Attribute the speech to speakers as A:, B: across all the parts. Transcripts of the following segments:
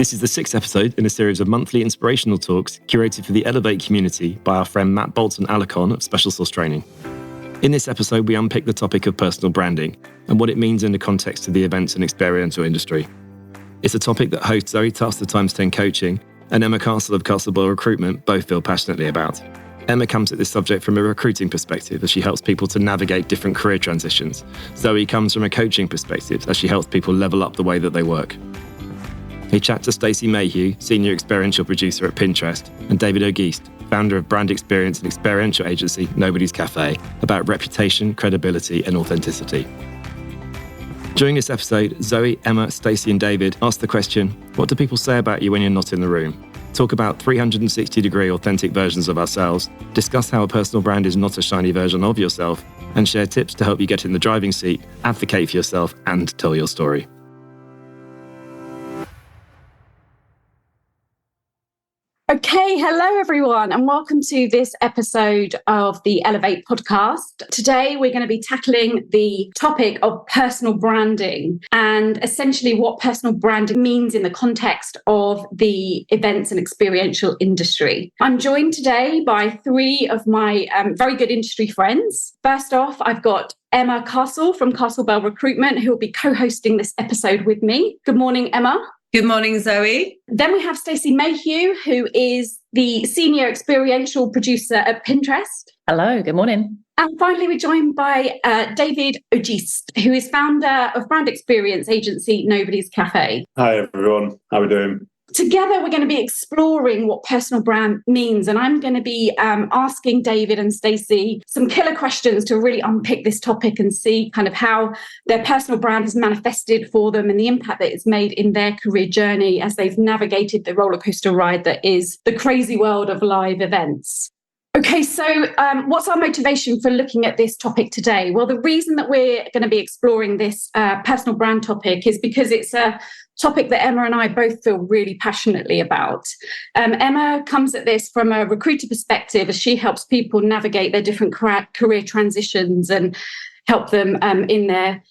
A: This is the 6th episode in a series of monthly inspirational talks curated for the Elevate community by our friend Matt Bolton-Alarcón of Special Source Training. In this episode, we unpick the topic of personal branding and what it means in the context of the events and experiential industry. It's a topic that host Zoe Tuffs of Times 10 Coaching and Emma Castle of Castlebell Recruitment both feel passionately about. Emma comes at this subject from a recruiting perspective as she helps people to navigate different career transitions. Zoe comes from a coaching perspective as she helps people level up the way that they work. We chat to Stacey Mayhew, Senior Experiential Producer at Pinterest, and David O'Geist, founder of brand experience and experiential agency Nobody's Cafe, about reputation, credibility, and authenticity. During this episode, Zoe, Emma, Stacey, and David ask the question, what do people say about you when you're not in the room? Talk about 360-degree authentic versions of ourselves, discuss how a personal brand is not a shiny version of yourself, and share tips to help you get in the driving seat, advocate for yourself, and tell your story.
B: Okay, hello everyone, and welcome to this episode of the Elevate podcast. Today we're going to be tackling the topic of personal branding and essentially what personal branding means in the context of the events and experiential industry. I'm joined today by three of my very good industry friends. First off, I've got Emma Castle from Castlebell Recruitment, who will be co-hosting this episode with me. Good morning, Emma.
C: Good morning, Zoe.
B: Then we have Stacey Mayhew, who is the Senior Experiential Producer at Pinterest.
D: Hello, good morning.
B: And finally, we're joined by David O'Geist, who is founder of brand experience agency Nobody's Cafe.
E: Hi, everyone. How are we doing?
B: Together, we're going to be exploring what personal brand means. And I'm going to be asking David and Stacey some killer questions to really unpick this topic and see kind of how their personal brand has manifested for them and the impact that it's made in their career journey as they've navigated the roller coaster ride that is the crazy world of live events. Okay, so what's our motivation for looking at this topic today? Well, the reason that we're going to be exploring this personal brand topic is because it's a topic that Emma and I both feel really passionately about. Emma comes at this from a recruiter perspective as she helps people navigate their different career transitions and help them in their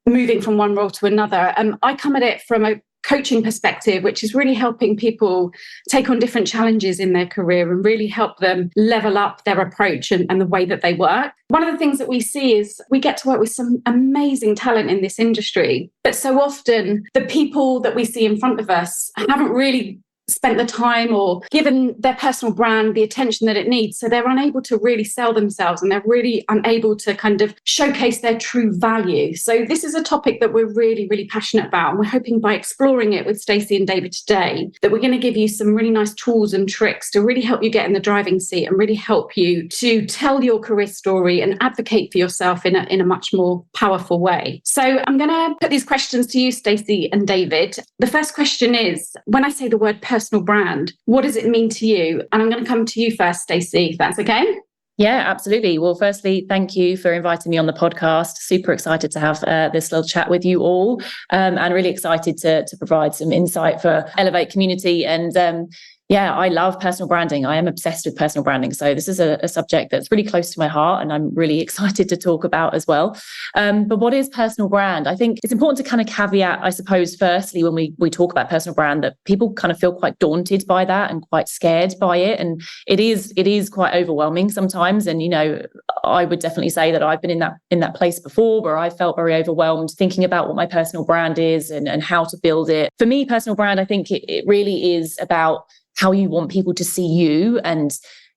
B: moving from one role to another. I come at it from a coaching perspective, which is really helping people take on different challenges in their career and really help them level up their approach and the way that they work. One of the things that we see is we get to work with some amazing talent in this industry, but so often the people that we see in front of us haven't really spent the time or given their personal brand the attention that it needs. So they're unable to really sell themselves and they're really unable to kind of showcase their true value. So this is a topic that we're really, really passionate about. And we're hoping by exploring it with Stacey and David today, that we're going to give you some really nice tools and tricks to really help you get in the driving seat and really help you to tell your career story and advocate for yourself in a much more powerful way. So I'm going to put these questions to you, Stacey and David. The first question is, when I say the word personal brand, what does it mean to you? And I'm going to come to you first, Stacey, if that's okay.
D: Yeah, absolutely. Well, firstly, thank you for inviting me on the podcast. Super excited to have this little chat with you all and really excited to provide some insight for Elevate community. And yeah, I love personal branding. I am obsessed with personal branding. So this is a subject that's really close to my heart and I'm really excited to talk about as well. But what is personal brand? I think it's important to kind of caveat, I suppose, firstly, when we talk about personal brand, that people kind of feel quite daunted by that and quite scared by it. And it is quite overwhelming sometimes. And, you know, I would definitely say that I've been in that place before where I felt very overwhelmed thinking about what my personal brand is and how to build it. For me, personal brand, I think it really is about how you want people to see you. And,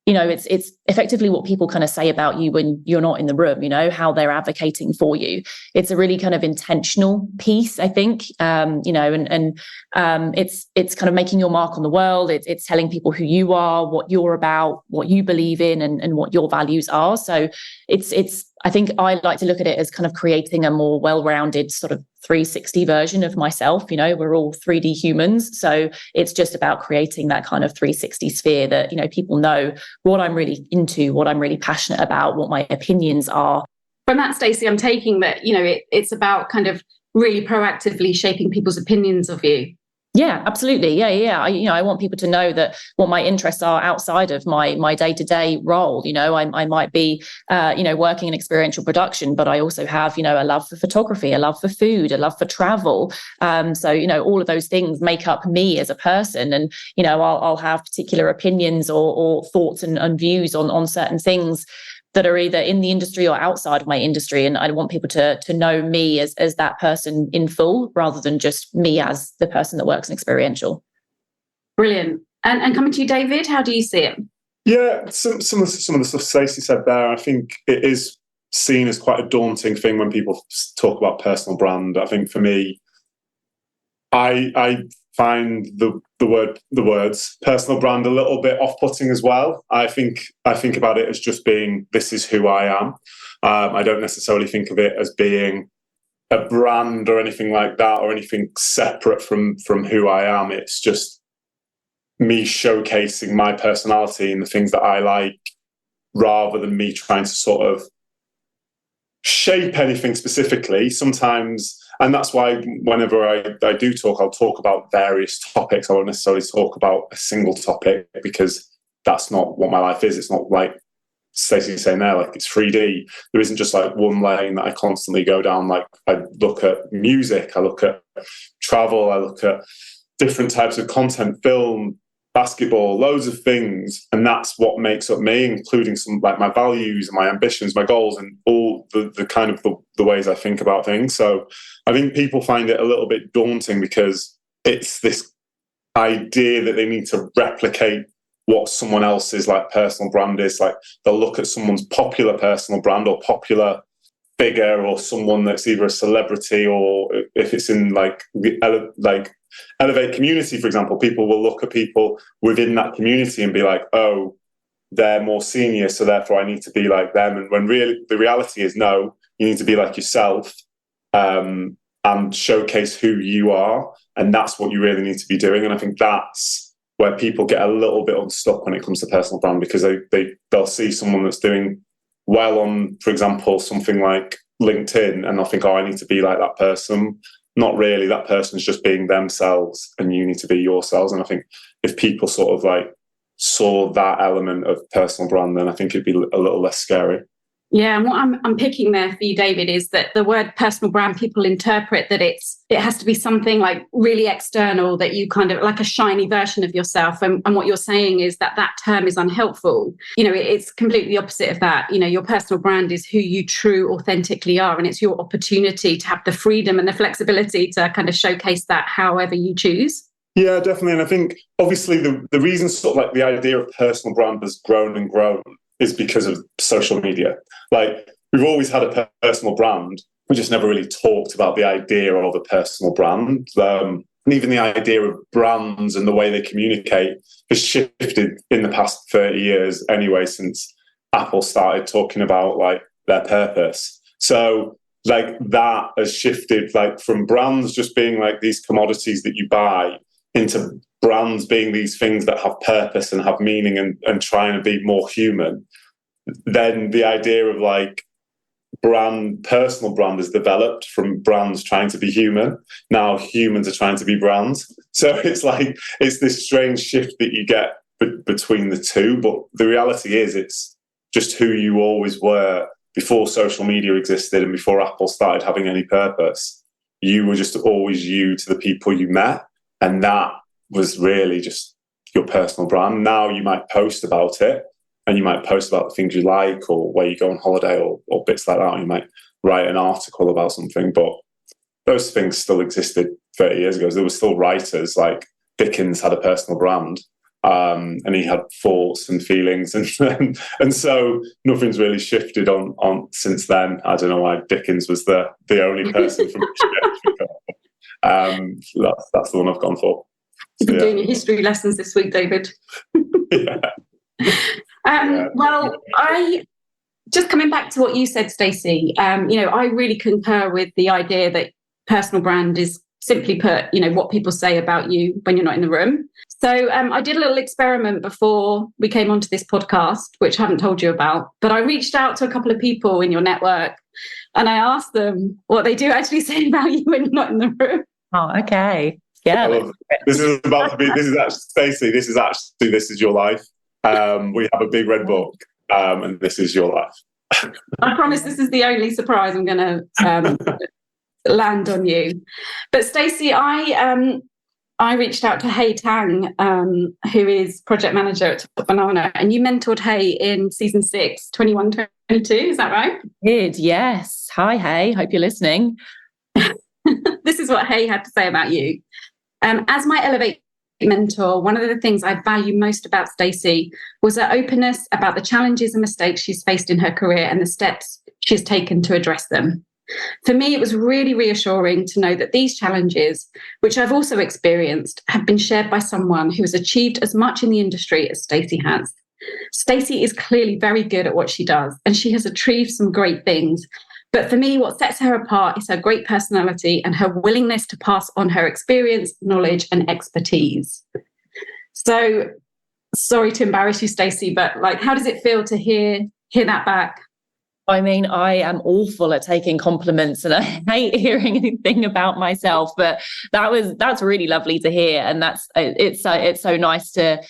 D: you know, it's effectively what people kind of say about you when you're not in the room, you know, how they're advocating for you. It's a really kind of intentional piece, I think, you know, and it's kind of making your mark on the world. It's telling people who you are, what you're about, what you believe in and what your values are. So it's I think I like to look at it as kind of creating a more well-rounded sort of 360 version of myself. You know, we're all 3D humans. So it's just about creating that kind of 360 sphere that, you know, people know what I'm really into, what I'm really passionate about, what my opinions are.
B: From that, Stacey, I'm taking that, you know, it's about kind of really proactively shaping people's opinions of you.
D: Yeah, absolutely. Yeah. I want people to know that what my interests are outside of my day-to-day role. I might be, working in experiential production, but I also have, a love for photography, a love for food, a love for travel. So all of those things make up me as a person, and I'll have particular opinions or thoughts and views on certain things that are either in the industry or outside of my industry. And I want people to know me as that person in full, rather than just me as the person that works in experiential.
B: Brilliant. And coming to you, David, how do you see it?
E: Yeah, some of the stuff Stacey said there, I think it is seen as quite a daunting thing when people talk about personal brand. I think for me, I find the words personal brand a little bit off-putting as well. I think about it as just being, this is who I am. I don't necessarily think of it as being a brand or anything like that, or anything separate from who I am. It's just me showcasing my personality and the things that I like, rather than me trying to sort of shape anything specifically. Sometimes, and that's why whenever I do talk, I'll talk about various topics. I won't necessarily talk about a single topic, because that's not what my life is. It's not like Stacey's saying there, like it's 3D. There isn't just like one lane that I constantly go down. Like I look at music, I look at travel, I look at different types of content, film, basketball, loads of things. And that's what makes up me, including some like my values and my ambitions, my goals, and all the kind of the ways I think about things. So I think people find it a little bit daunting, because it's this idea that they need to replicate what someone else's like personal brand is. Like they'll look at someone's popular personal brand or popular figure, or someone that's either a celebrity, or if it's in like Elevate community, for example, people will look at people within that community and be like, oh, they're more senior, so therefore I need to be like them. And when really the reality is, no, you need to be like yourself, and showcase who you are. And that's what you really need to be doing. And I think that's where people get a little bit unstuck when it comes to personal brand, because they'll see someone that's doing well on, for example, something like LinkedIn, and they'll think, oh, I need to be like that person. Not really. That person's just being themselves, and you need to be yourselves. And I think if people sort of like saw that element of personal brand, then I think it'd be a little less scary.
B: Yeah, and what I'm picking there for you, David, is that the word personal brand, people interpret that it has to be something like really external, that you kind of like a shiny version of yourself. And what you're saying is that term is unhelpful. It's completely opposite of that. Your personal brand is who you true authentically are, and it's your opportunity to have the freedom and the flexibility to kind of showcase that however you choose.
E: Yeah, definitely. And I think obviously the reason sort of like the idea of personal brand has grown and grown is because of social media. Like we've always had a personal brand. We just never really talked about the idea of a personal brand. And even the idea of brands and the way they communicate has shifted in the past 30 years anyway, since Apple started talking about like their purpose. So like that has shifted like from brands just being like these commodities that you buy into brands being these things that have purpose and have meaning and trying to be more human. Then the idea of like personal brand is developed from brands trying to be human. Now humans are trying to be brands. So it's like, it's this strange shift that you get between the two. But the reality is it's just who you always were before social media existed and before Apple started having any purpose. You were just always you to the people you met. And that was really just your personal brand. Now you might post about it, and you might post about the things you like, or where you go on holiday, or bits like that. Or you might write an article about something, but those things still existed 30 years ago. There were still writers, like Dickens had a personal brand, and he had thoughts and feelings, and so nothing's really shifted on since then. I don't know why Dickens was the only person from that's the one I've gone for.
B: You've been doing your history lessons this week, David.
E: Yeah.
B: Well, just coming back to what you said, Stacey, I really concur with the idea that personal brand is simply put, what people say about you when you're not in the room. So I did a little experiment before we came onto this podcast, which I haven't told you about, but I reached out to a couple of people in your network and I asked them what they do actually say about you when you're not in the room.
D: Oh, okay. Yeah.
E: This is about to be, this is actually, Stacey, this is your life. We have a big red book, and this is your life.
B: I promise this is the only surprise I'm going to land on you. But Stacey, I reached out to Hey Tang, who is project manager at Bolton-Alarcón, and you mentored Hey in season 6, 21-22, is that right?
D: Did, yes. Hi, Hey, hope you're listening.
B: This is what Hey had to say about you. As my Elevate mentor, one of the things I value most about Stacey was her openness about the challenges and mistakes she's faced in her career and the steps she's taken to address them. For me, it was really reassuring to know that these challenges, which I've also experienced, have been shared by someone who has achieved as much in the industry as Stacey has. Stacey is clearly very good at what she does, and she has achieved some great things. But for me, what sets her apart is her great personality and her willingness to pass on her experience, knowledge, and expertise. So, sorry to embarrass you, Stacey, but how does it feel to hear that back?
D: I mean, I am awful at taking compliments and I hate hearing anything about myself, but that's really lovely to hear. And it's so nice to,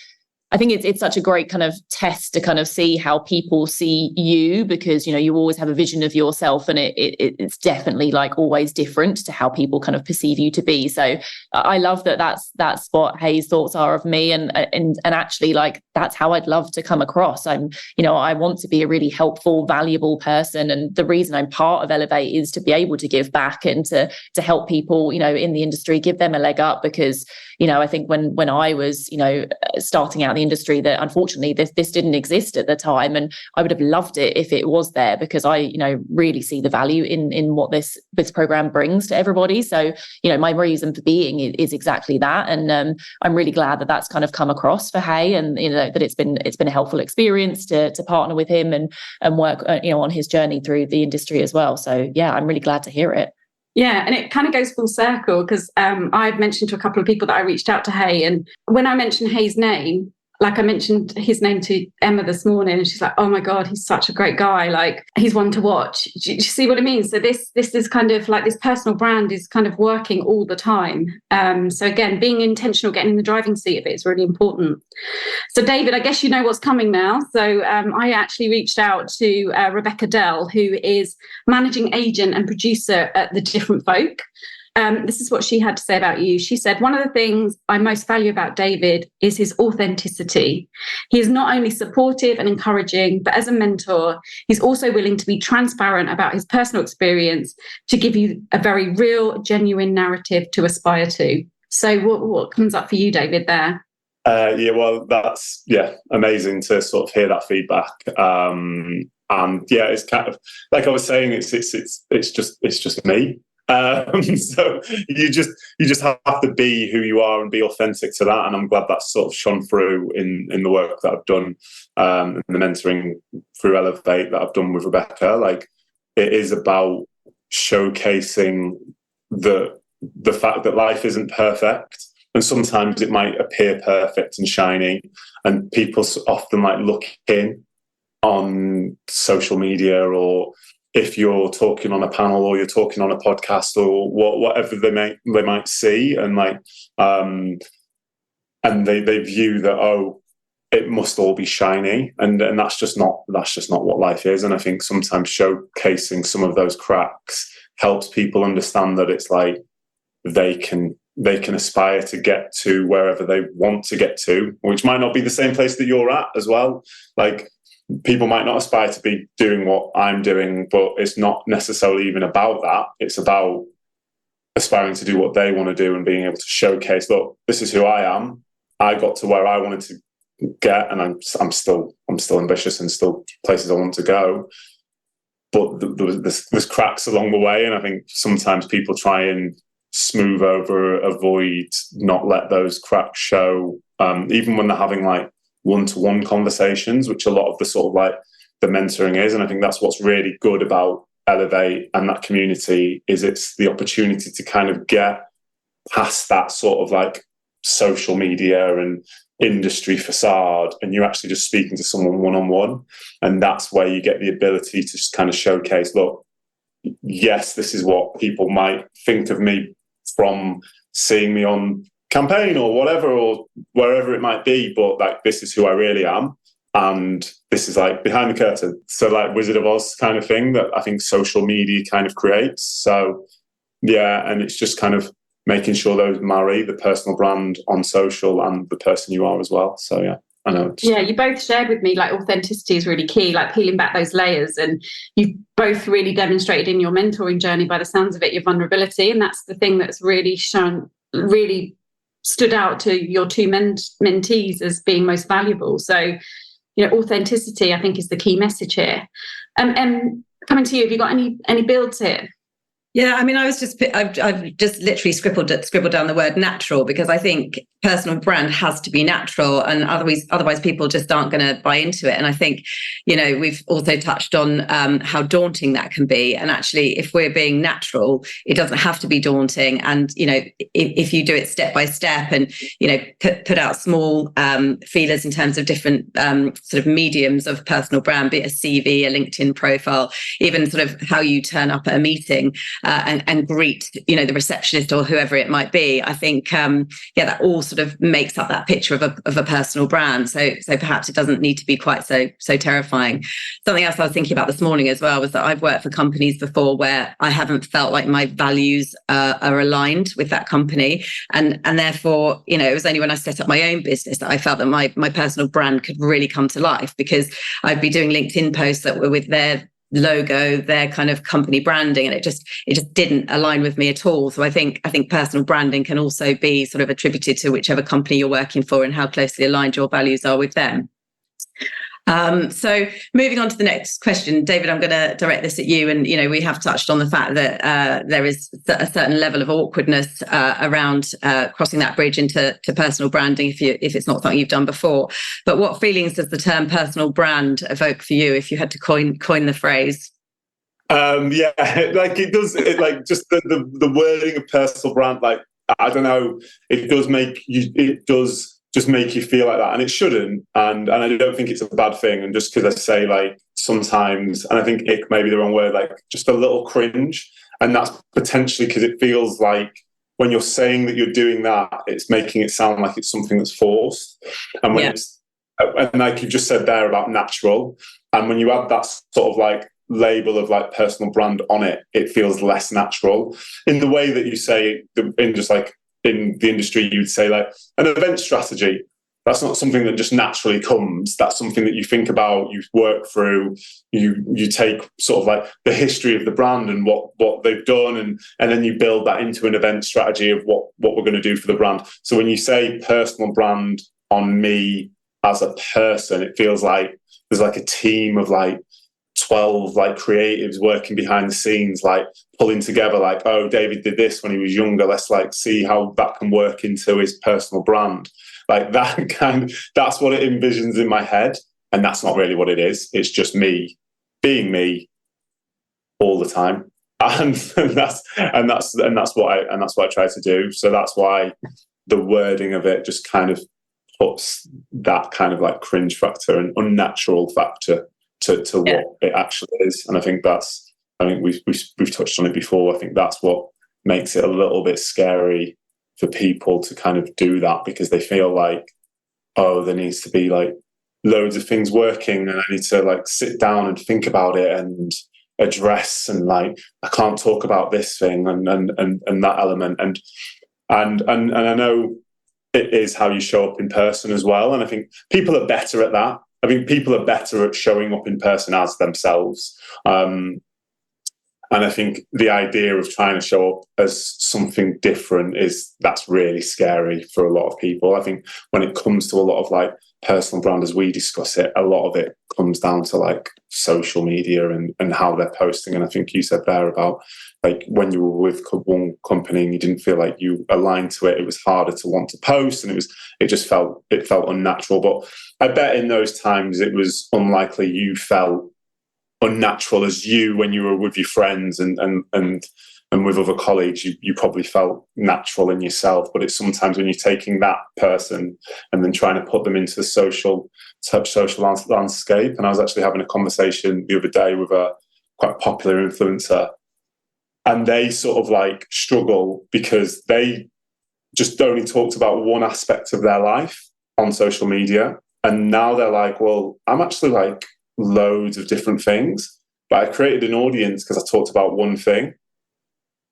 D: I think it's such a great kind of test to kind of see how people see you, because, you always have a vision of yourself, and it's definitely always different to how people kind of perceive you to be. So I love that's what Hay's thoughts are of me. And actually that's how I'd love to come across. I want to be a really helpful, valuable person. And the reason I'm part of Elevate is to be able to give back and to help people, in the industry, give them a leg up, because, I think when I was, starting out the industry, that unfortunately this didn't exist at the time, and I would have loved it if it was there, because I really see the value in what this program brings to everybody. So my reason for being is exactly that, and I'm really glad that that's kind of come across for Hay, and that it's been a helpful experience to partner with him and work on his journey through the industry as well. So yeah, I'm really glad to hear it.
B: Yeah, and it kind of goes full circle, because I've mentioned to a couple of people that I reached out to Hay, and when I mentioned Hay's name, I mentioned his name to Emma this morning, and she's like, "Oh my God, he's such a great guy. He's one to watch." Do you see what I mean? So this is kind of this personal brand is kind of working all the time. So again, being intentional, getting in the driving seat of it is really important. So David, I guess you know what's coming now. So I actually reached out to Rebecca Dell, who is managing agent and producer at The Different Folk. This is what she had to say about you. She said, "One of the things I most value about David is his authenticity. He is not only supportive and encouraging, but as a mentor, he's also willing to be transparent about his personal experience to give you a very real, genuine narrative to aspire to." So what comes up for you, David, there?
E: Well, that's amazing to sort of hear that feedback. And it's kind of like I was saying, it's just me. So you just have to be who you are and be authentic to that, and I'm glad that's sort of shone through in the work that I've done, and the mentoring through Elevate that I've done with Rebecca. It is about showcasing the fact that life isn't perfect, and sometimes it might appear perfect and shiny, and people often look in on social media, or if you're talking on a panel or you're talking on a podcast or whatever they might see, and and they view that, it must all be shiny, and that's just not what life is. And I think sometimes showcasing some of those cracks helps people understand that it's they can aspire to get to wherever they want to get to, which might not be the same place that you're at as well. People might not aspire to be doing what I'm doing, but it's not necessarily even about that. It's about aspiring to do what they want to do and being able to showcase, look, this is who I am. I got to where I wanted to get, and I'm still ambitious and still places I want to go. But there's cracks along the way, and I think sometimes people try and smooth over, avoid, not let those cracks show, even when they're having one-to-one conversations, which a lot of the sort of the mentoring is. And I think that's what's really good about Elevate and that community, is it's the opportunity to kind of get past that sort of social media and industry facade, and you're actually just speaking to someone one-on-one. And that's where you get the ability to just kind of showcase, look, yes, this is what people might think of me from seeing me on campaign or whatever, or wherever it might be, but like, this is who I really am. And this is like behind the curtain. So like Wizard of Oz kind of thing that I think social media kind of creates. So yeah, and it's just kind of making sure those marry the personal brand on social and the person you are as well. So yeah, I know.
B: Yeah, you both shared with me like authenticity is really key, like peeling back those layers. And you've both really demonstrated in your mentoring journey, by the sounds of it, your vulnerability. And that's the thing that's really stood out to your two mentees as being most valuable. So, authenticity, I think, is the key message here. And coming to you, have you got any builds here?
C: Yeah, I mean, I've just literally scribbled down the word natural, because I think personal brand has to be natural, and otherwise people just aren't going to buy into it. And I think, we've also touched on how daunting that can be. And actually, if we're being natural, it doesn't have to be daunting. And, if you do it step by step and, put out small feelers in terms of different sort of mediums of personal brand, be it a CV, a LinkedIn profile, even sort of how you turn up at a meeting, and greet, the receptionist or whoever it might be. I think, that all sort of makes up that picture of a personal brand. So perhaps it doesn't need to be quite so terrifying. Something else I was thinking about this morning as well was that I've worked for companies before where I haven't felt like my values are aligned with that company, and therefore, it was only when I set up my own business that I felt that my personal brand could really come to life, because I'd be doing LinkedIn posts that were with their logo, their kind of company branding, and it just didn't align with me at all. So I think personal branding can also be sort of attributed to whichever company you're working for and how closely aligned your values are with them. So moving on to the next question, David, I'm going to direct this at you. And, we have touched on the fact that there is a certain level of awkwardness around crossing that bridge into personal branding if it's not something you've done before. But what feelings does the term personal brand evoke for you if you had to coin the phrase?
E: Yeah, like it does, just the wording of personal brand, like, I don't know, it does just make you feel like that, and it shouldn't, and I don't think it's a bad thing. And just because I say, like, sometimes, and I think ick may be the wrong word, like just a little cringe, and that's potentially because it feels like when you're saying that you're doing that, it's making it sound like it's something that's forced. And when it's, and like you just said there about natural, and when you add that sort of like label of like personal brand on it, it feels less natural in the way that you say in just like in the industry, you'd say like an event strategy. That's not something that just naturally comes. That's something that you think about, you work through, you take sort of like the history of the brand and what they've done, and then you build that into an event strategy of what we're going to do for the brand. So when you say personal brand on me as a person, it feels like there's like a team of like 12 like creatives working behind the scenes, like pulling together, like, oh, David did this when he was younger, let's like see how that can work into his personal brand. Like that that's what it envisions in my head, and that's not really what it is. It's just me being me all the time, and that's what I try to do. So that's why the wording of it just kind of puts that kind of like cringe factor and unnatural factor to what it actually is. And I think we've touched on it before. I think that's what makes it a little bit scary for people to kind of do that, because they feel like, oh, there needs to be like loads of things working, and I need to like sit down and think about it and address, and like I can't talk about this thing and that element, and I know it is how you show up in person as well. And I think people are better at that. I think people are better at showing up in person as themselves. And I think the idea of trying to show up as something different that's really scary for a lot of people. I think when it comes to a lot of like personal brand, as we discuss it, a lot of it comes down to like social media and how they're posting. And I think you said there about like when you were with one company and you didn't feel like you aligned to it, it was harder to want to post, and it felt unnatural. But I bet in those times it was unlikely you felt unnatural as you when you were with your friends and with other colleagues. You probably felt natural in yourself. But it's sometimes when you're taking that person and then trying to put them into the social landscape. And I was actually having a conversation the other day with a quite popular influencer, and they sort of like struggle because they just only talked about one aspect of their life on social media. And now they're like, well, I'm actually like loads of different things, but I created an audience because I talked about one thing.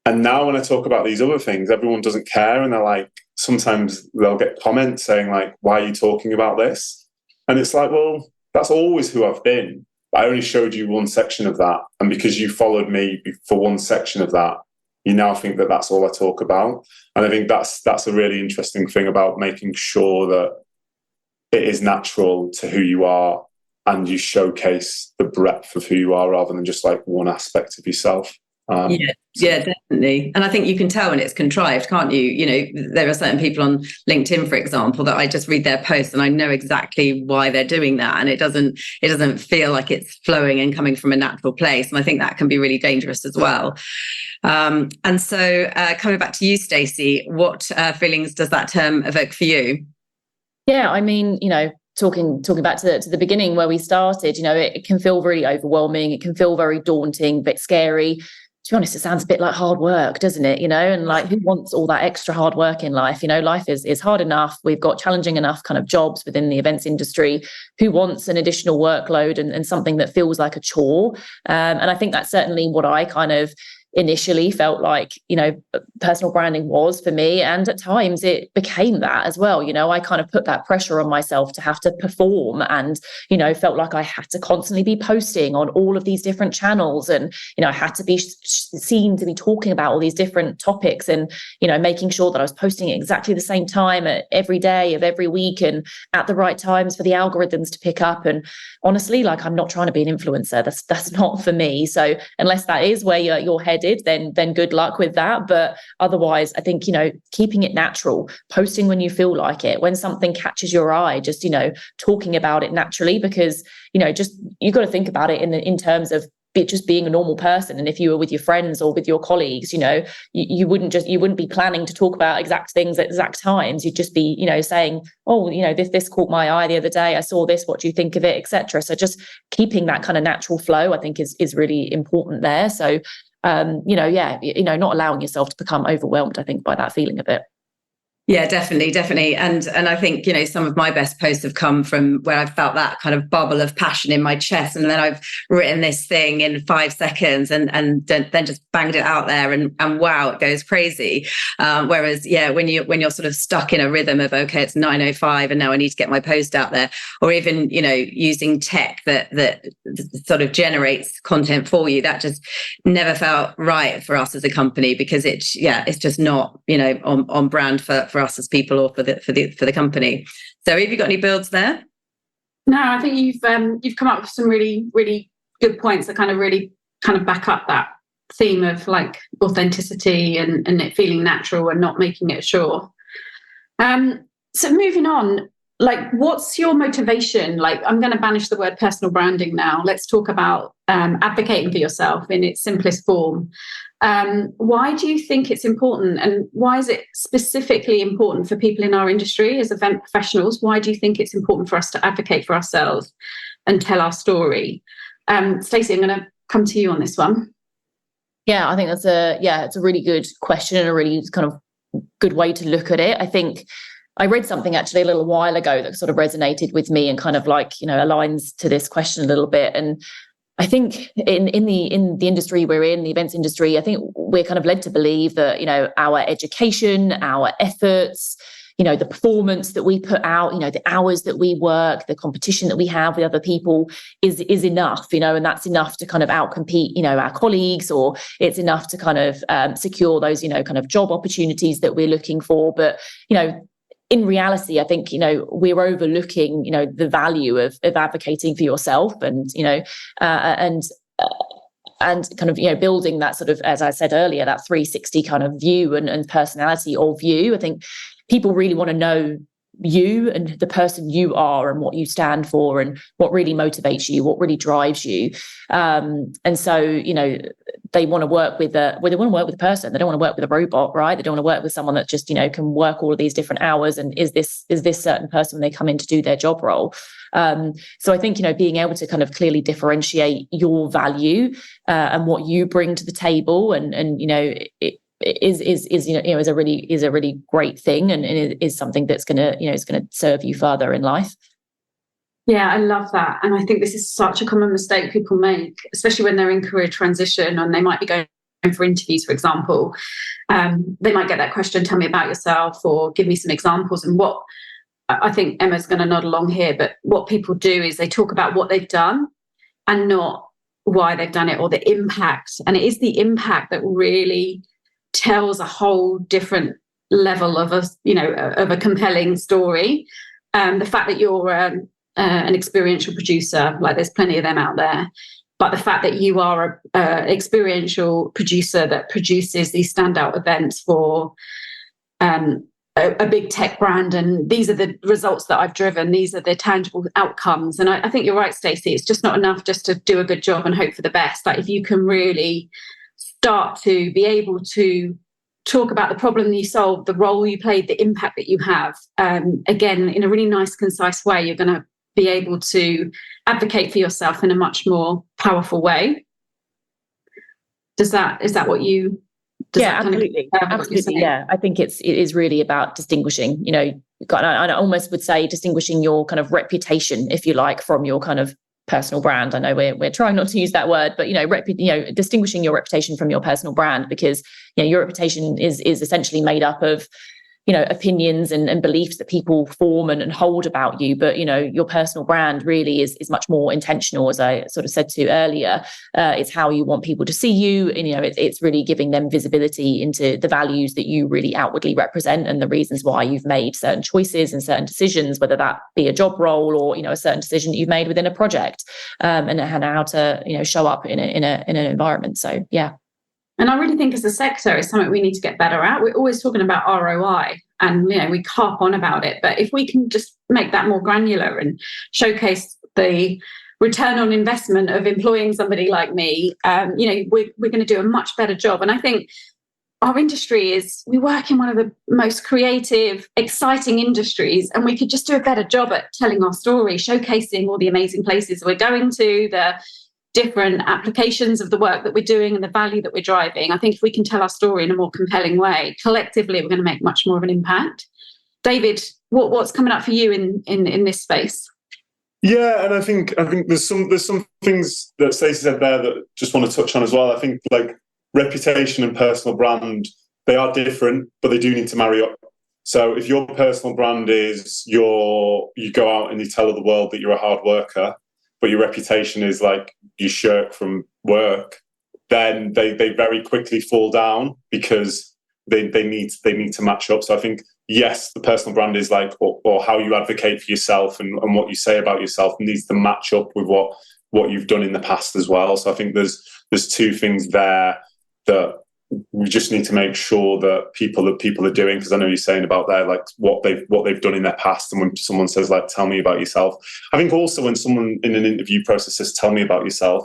E: And now when I talk about these other things, everyone doesn't care. And they're like, sometimes they'll get comments saying like, why are you talking about this? And it's like, well, that's always who I've been. I only showed you one section of that. And because you followed me for one section of that, you now think that that's all I talk about. And I think that's a really interesting thing about making sure that it is natural to who you are and you showcase the breadth of who you are rather than just like one aspect of yourself.
C: Yeah, definitely. And I think you can tell when it's contrived, can't you? You know, there are certain people on LinkedIn, for example, that I just read their posts and I know exactly why they're doing that. And it doesn't feel like it's flowing and coming from a natural place. And I think that can be really dangerous as well. And so coming back to you, Stacey, what feelings does that term evoke for you?
D: Yeah, I mean, you know, talking back to the beginning where we started, you know, it can feel really overwhelming. It can feel very daunting, a bit scary. To be honest, it sounds a bit like hard work, doesn't it? You know, and like, who wants all that extra hard work in life? You know, life is hard enough. We've got challenging enough kind of jobs within the events industry. Who wants an additional workload and something that feels like a chore? And I think that's certainly what I kind of initially felt like, you know, personal branding was for me. And at times it became that as well. You know, I kind of put that pressure on myself to have to perform and, you know, felt like I had to constantly be posting on all of these different channels. And, you know, I had to be seen to be talking about all these different topics and, you know, making sure that I was posting at exactly the same time at every day of every week and at the right times for the algorithms to pick up. And honestly, like, I'm not trying to be an influencer. That's not for me. So unless that is where you're headed, then good luck with that. But otherwise, I think, you know, keeping it natural, posting when you feel like it, when something catches your eye, just, you know, talking about it naturally, because, you know, just, you got to think about it in terms of just being a normal person. And if you were with your friends or with your colleagues, you know, you wouldn't be planning to talk about exact things at exact times. You'd just be, you know, saying, oh, you know, this caught my eye the other day. I saw this. What do you think of it, etc. So just keeping that kind of natural flow, I think, is really important there. So you know, yeah, you know, not allowing yourself to become overwhelmed, I think, by that feeling of it.
C: Yeah, definitely. And I think, you know, some of my best posts have come from where I've felt that kind of bubble of passion in my chest. And then I've written this thing in 5 seconds and then just banged it out there and wow, it goes crazy. Whereas, yeah, when you're sort of stuck in a rhythm of, okay, it's 9:05 and now I need to get my post out there, or even, you know, using tech that sort of generates content for you, that just never felt right for us as a company, because it's just not, you know, on brand for us as people or for the company. So have you got any builds there?
B: No, I think you've come up with some really, really good points that really back up that theme of like authenticity and it feeling natural and not making it sure. So moving on, like, what's your motivation? Like, I'm going to banish the word personal branding now. Let's talk about advocating for yourself in its simplest form. Why do you think it's important, and why is it specifically important for people in our industry as event professionals? Why do you think it's important for us to advocate for ourselves and tell our story? Stacey, I'm going to come to you on this one.
D: Yeah, I think it's a really good question and a really kind of good way to look at it. I think I read something actually a little while ago that sort of resonated with me and kind of like, you know, aligns to this question a little bit. And I think in the industry we're in, the events industry, I think we're kind of led to believe that, you know, our education, our efforts, you know, the performance that we put out, you know, the hours that we work, the competition that we have with other people is enough, you know, and that's enough to kind of outcompete, you know, our colleagues, or it's enough to kind of secure those, you know, kind of job opportunities that we're looking for. But, you know, in reality, I think, you know, we're overlooking, you know, the value of advocating for yourself and, you know, and kind of, you know, building that sort of, as I said earlier, that 360 kind of view and personality of you. I think people really want to know you and the person you are and what you stand for and what really motivates you, what really drives you. And so, you know, they want to work with a person. They don't want to work with a robot, right? They don't want to work with someone that just, you know, can work all of these different hours. And is this certain person when they come in to do their job role? So I think, you know, being able to kind of clearly differentiate your value and what you bring to the table and you know, is is a really great thing, and it is something that's going to is going to serve you further in life.
B: Yeah, I love that. And I think this is such a common mistake people make, especially when they're in career transition and they might be going for interviews, for example. They might get that question, tell me about yourself, or give me some examples. And what I think Emma's going to nod along here, but what people do is they talk about what they've done and not why they've done it or the impact. And it is the impact that really tells a whole different level of a compelling story. The fact that you're an experiential producer, like there's plenty of them out there, but the fact that you are an experiential producer that produces these standout events for a big tech brand, and these are the results that I've driven, these are the tangible outcomes. And I think you're right, Stacey, it's just not enough just to do a good job and hope for the best. Like if you can really start to be able to talk about the problem you solved, the role you played, the impact that you have, again, in a really nice, concise way, you're going to be able to advocate for yourself in a much more powerful way. Is that what you...
D: Absolutely. Absolutely. Yeah. I think it is really about distinguishing, I almost would say distinguishing your kind of reputation, if you like, from your kind of personal brand. I know we're trying not to use that word, but, distinguishing your reputation from your personal brand, because, your reputation is essentially made up of, opinions and beliefs that people form and hold about you. But, your personal brand really is much more intentional, as I sort of said to earlier. It's how you want people to see you. And, it's really giving them visibility into the values that you really outwardly represent and the reasons why you've made certain choices and certain decisions, whether that be a job role or, a certain decision that you've made within a project, and how to, show up in an environment. So, yeah.
B: And I really think as a sector, it's something we need to get better at. We're always talking about ROI and, we harp on about it. But if we can just make that more granular and showcase the return on investment of employing somebody like me, we're going to do a much better job. And I think our industry we work in one of the most creative, exciting industries, and we could just do a better job at telling our story, showcasing all the amazing places we're going to, the different applications of the work that we're doing and the value that we're driving. I think if we can tell our story in a more compelling way, collectively, we're going to make much more of an impact. David, what's coming up for you in this space?
E: Yeah, and I think there's some things that Stacey said there that just want to touch on as well. I think like reputation and personal brand, they are different, but they do need to marry up. So if your personal brand is you go out and you tell the world that you're a hard worker, but your reputation is like you shirk from work, then they very quickly fall down because they need to match up. So I think, yes, the personal brand is like, or how you advocate for yourself and what you say about yourself needs to match up with what you've done in the past as well. So I think there's two things there that we just need to make sure that people are doing, because I know you're saying about there, like what they've done in their past. And when someone says like, tell me about yourself, I think also when someone in an interview process says, tell me about yourself,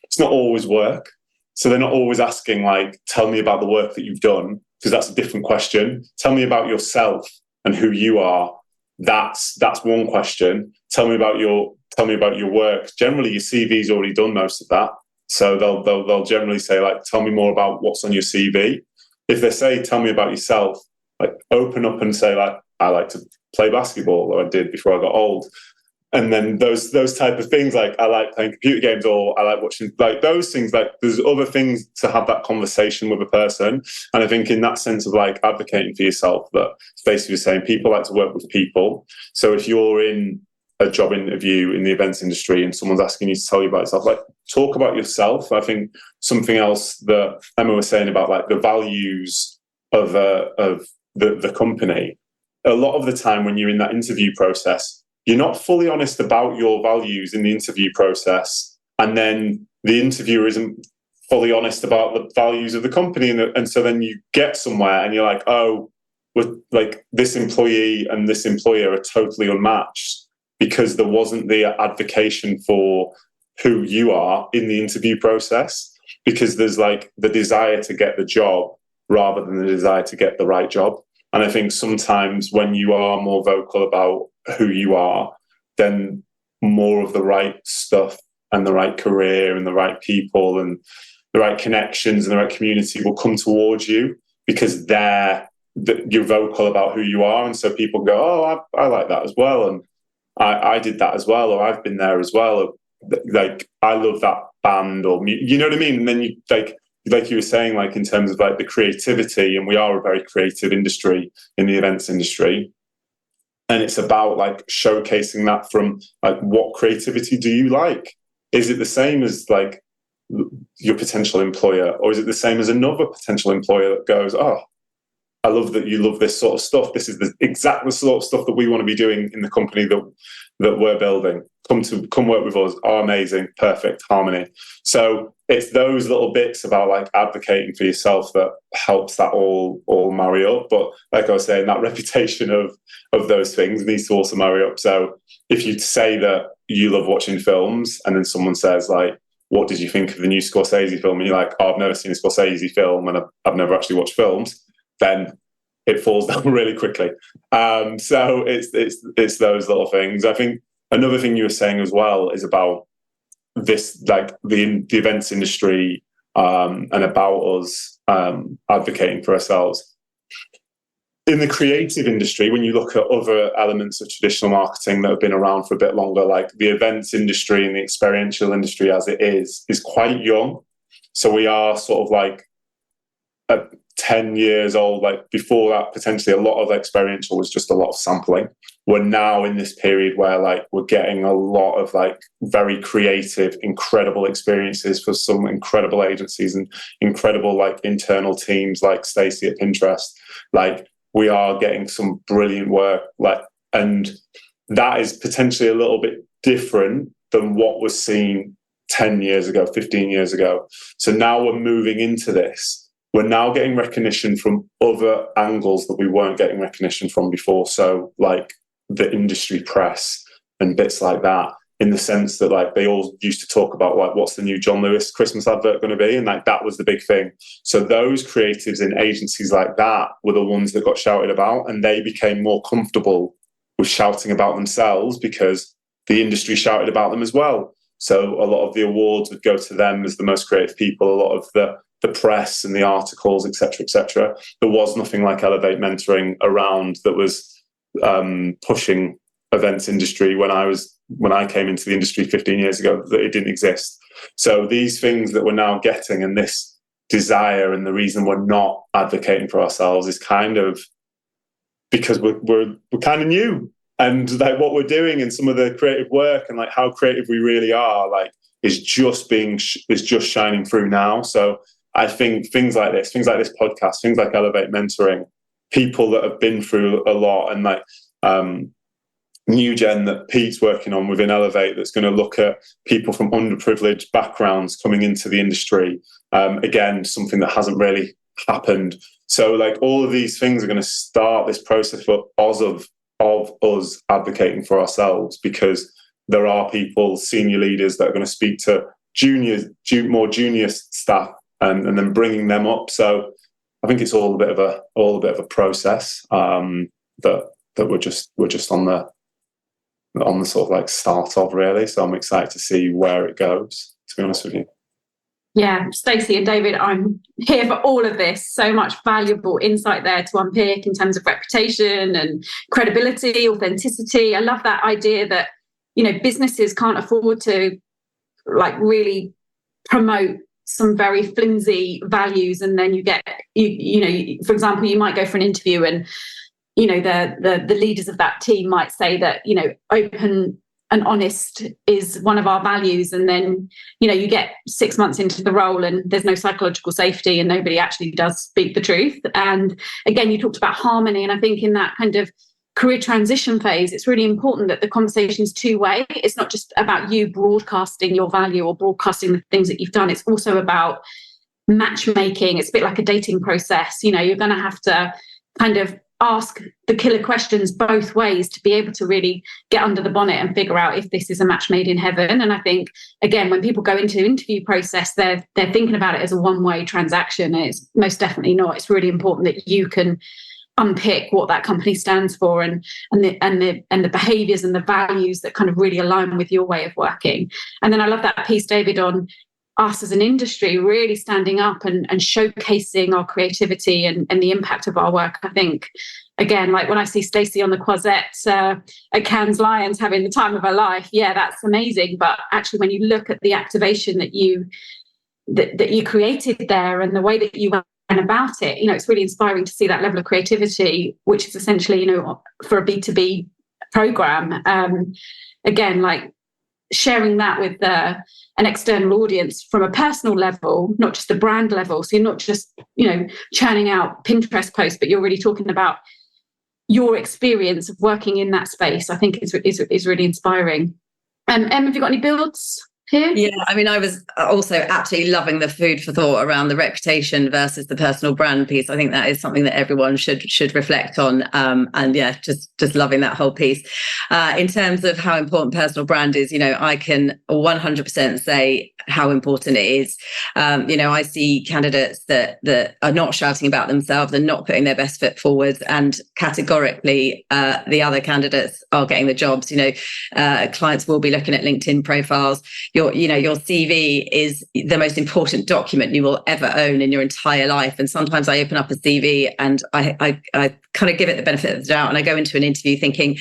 E: it's not always work. So they're not always asking like, tell me about the work that you've done, because that's a different question. Tell me about yourself and who you are. That's one question. Tell me about your work. Generally, your CV's already done most of that. So they'll generally say like, tell me more about what's on your CV. If they say, tell me about yourself, like open up and say like, I like to play basketball, or I did before I got old. And then those type of things, like I like playing computer games, or I like watching, like those things, like there's other things to have that conversation with a person. And I think in that sense of like advocating for yourself, that Stacey was saying, people like to work with people. So if you're in a job interview in the events industry and someone's asking you to tell you about yourself, like talk about yourself. I think something else that Emma was saying about like the values of the company, a lot of the time when you're in that interview process, you're not fully honest about your values in the interview process, and then the interviewer isn't fully honest about the values of the company, and so then you get somewhere and you're like, oh, like this employee and this employer are totally unmatched, because there wasn't the advocacy for who you are in the interview process, because there's like the desire to get the job rather than the desire to get the right job. And I think sometimes when you are more vocal about who you are, then more of the right stuff and the right career and the right people and the right connections and the right community will come towards you. because you're vocal about who you are, and so people go, oh, I like that as well, and I did that as well, or I've been there as well, or like I love that band, or you know what I mean. And then you like you were saying, like in terms of like the creativity, and we are a very creative industry in the events industry, and it's about like showcasing that from like, what creativity do you like? Is it the same as like your potential employer, or is it the same as another potential employer that goes, oh, I love that you love this sort of stuff. This is the exact sort of stuff that we want to be doing in the company that we're building. Come work with us. Oh, amazing, perfect, harmony. So it's those little bits about like advocating for yourself that helps that all marry up. But like I was saying, that reputation of those things needs to also marry up. So if you say that you love watching films, and then someone says like, what did you think of the new Scorsese film? And you're like, oh, I've never seen a Scorsese film, and I've never actually watched films. Then it falls down really quickly. So it's those little things. I think another thing you were saying as well is about this, like the events industry, and about us advocating for ourselves. In the creative industry, when you look at other elements of traditional marketing that have been around for a bit longer, like the events industry and the experiential industry as it is quite young. So we are sort of like 10 years old. Like before that, potentially a lot of experiential was just a lot of sampling. We're now in this period where like we're getting a lot of like very creative, incredible experiences for some incredible agencies and incredible like internal teams like Stacey at Pinterest. Like we are getting some brilliant work, like, and that is potentially a little bit different than what was seen 10 years ago, 15 years ago. So now we're moving into this. We're now getting recognition from other angles that we weren't getting recognition from before. So like the industry press and bits like that, in the sense that like they all used to talk about like, what's the new John Lewis Christmas advert going to be? And like that was the big thing. So those creatives in agencies like that were the ones that got shouted about, and they became more comfortable with shouting about themselves because the industry shouted about them as well. So a lot of the awards would go to them as the most creative people, a lot of the press and the articles, etc., etc. There was nothing like Elevate Mentoring around that was pushing events industry when I came into the industry 15 years ago, that it didn't exist. So these things that we're now getting, and this desire, and the reason we're not advocating for ourselves is kind of because we're kind of new, and like what we're doing and some of the creative work and like how creative we really are, like is just shining through now. So I think things like this podcast, things like Elevate Mentoring, people that have been through a lot, and like New Gen that Pete's working on within Elevate, that's going to look at people from underprivileged backgrounds coming into the industry. Again, something that hasn't really happened. So like all of these things are going to start this process for of us advocating for ourselves, because there are people, senior leaders, that are going to speak to more junior staff and then bringing them up. So I think it's all a bit of a process that we're just on the sort of like start of, really. So I'm excited to see where it goes, to be honest with you.
B: Yeah, Stacey and David, I'm here for all of this. So much valuable insight there to unpick in terms of reputation and credibility, authenticity. I love that idea that, you know, businesses can't afford to like really promote some very flimsy values, and then you get, you know, for example, you might go for an interview and, you know, the leaders of that team might say that, you know, open and honest is one of our values, and then, you know, you get 6 months into the role and there's no psychological safety and nobody actually does speak the truth. And again, you talked about harmony, and I think in that kind of career transition phase, it's really important that the conversation is two-way. It's not just about you broadcasting your value or broadcasting the things that you've done. It's also about matchmaking. It's a bit like a dating process. You know, you're going to have to kind of ask the killer questions both ways to be able to really get under the bonnet and figure out if this is a match made in heaven. And I think, again, when people go into the interview process, they're thinking about it as a one-way transaction. And it's most definitely not. It's really important that you can unpick what that company stands for and the behaviors and the values that kind of really align with your way of working. And then I love that piece, David, on us as an industry really standing up and showcasing our creativity and the impact of our work. I think, again, like when I see Stacey on the Croisette at Cannes Lions having the time of her life, yeah, that's amazing. But actually, when you look at the activation that you created there and the way that you went about it, it's really inspiring to see that level of creativity, which is essentially, for a B2B program. Again, like sharing that with an external audience from a personal level, not just a brand level. So you're not just, churning out Pinterest posts, but you're really talking about your experience of working in that space. I think is really inspiring. Em, have you got any builds here?
C: Yeah, I mean, I was also absolutely loving the food for thought around the reputation versus the personal brand piece. I think that is something that everyone should reflect on. And yeah, just loving that whole piece. In terms of how important personal brand is, I can 100% say how important it is. I see candidates that are not shouting about themselves and not putting their best foot forward, and categorically the other candidates are getting the jobs. Clients will be looking at LinkedIn profiles. Your CV is the most important document you will ever own in your entire life. And sometimes I open up a CV and I kind of give it the benefit of the doubt, and I go into an interview thinking,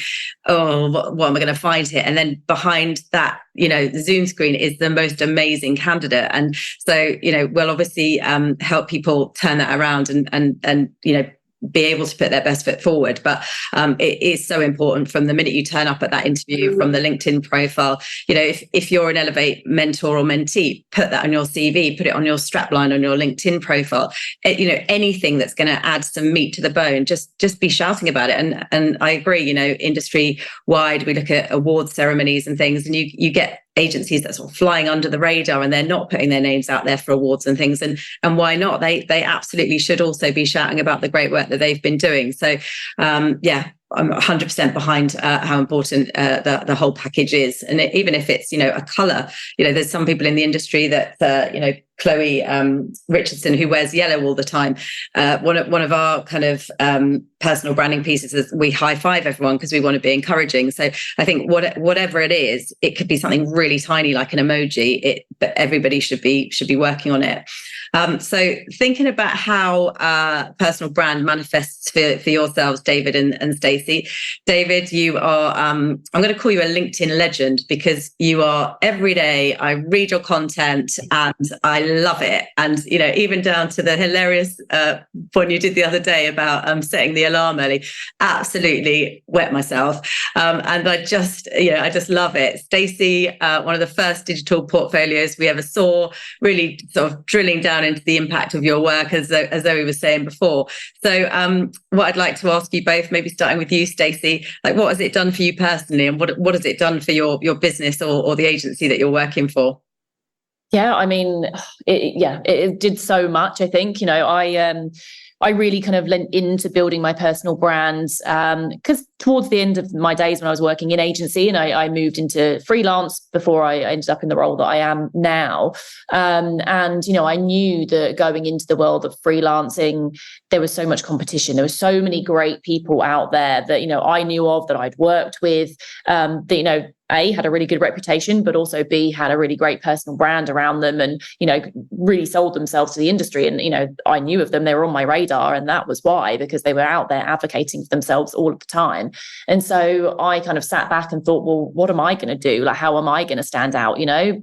C: oh, what am I going to find here? And then behind that, the Zoom screen is the most amazing candidate. And so, we'll obviously help people turn that around and be able to put their best foot forward. But it is so important from the minute you turn up at that interview, from the LinkedIn profile. If you're an Elevate mentor or mentee, put that on your CV, put it on your strapline on your LinkedIn profile. Anything that's going to add some meat to the bone, just be shouting about it. And I agree, industry wide, we look at award ceremonies and things, and you get agencies that's sort of flying under the radar and they're not putting their names out there for awards and things. And why not? They absolutely should also be shouting about the great work that they've been doing. So I'm 100% behind how important the whole package is. And even if it's, a colour, there's some people in the industry that, Chloe Richardson, who wears yellow all the time. One of our kind of personal branding pieces is we high five everyone because we want to be encouraging. So I think whatever it is, it could be something really tiny like an emoji, but everybody should be working on it. So thinking about how personal brand manifests for yourselves, David and Stacey. David, you are, I'm going to call you a LinkedIn legend because you are every day, I read your content and I love it. And, even down to the hilarious one you did the other day about setting the alarm early, absolutely wet myself. And I just love it. Stacey, one of the first digital portfolios we ever saw, really sort of drilling down into the impact of your work, as Zoe was saying before. So what I'd like to ask you both, maybe starting with you, Stacey, like what has it done for you personally, and what has it done for your business or the agency that you're working for?
D: Yeah, I mean, it did so much. I think, I really kind of lent into building my personal brands because towards the end of my days when I was working in agency and I moved into freelance before I ended up in the role that I am now. And, I knew that going into the world of freelancing, there was so much competition. There were so many great people out there that, I knew of, that I'd worked with, that, A, had a really good reputation, but also B, had a really great personal brand around them and, really sold themselves to the industry. And, I knew of them, they were on my radar. And that was why, because they were out there advocating for themselves all of the time. And so I kind of sat back and thought, well, what am I going to do? Like, how am I going to stand out?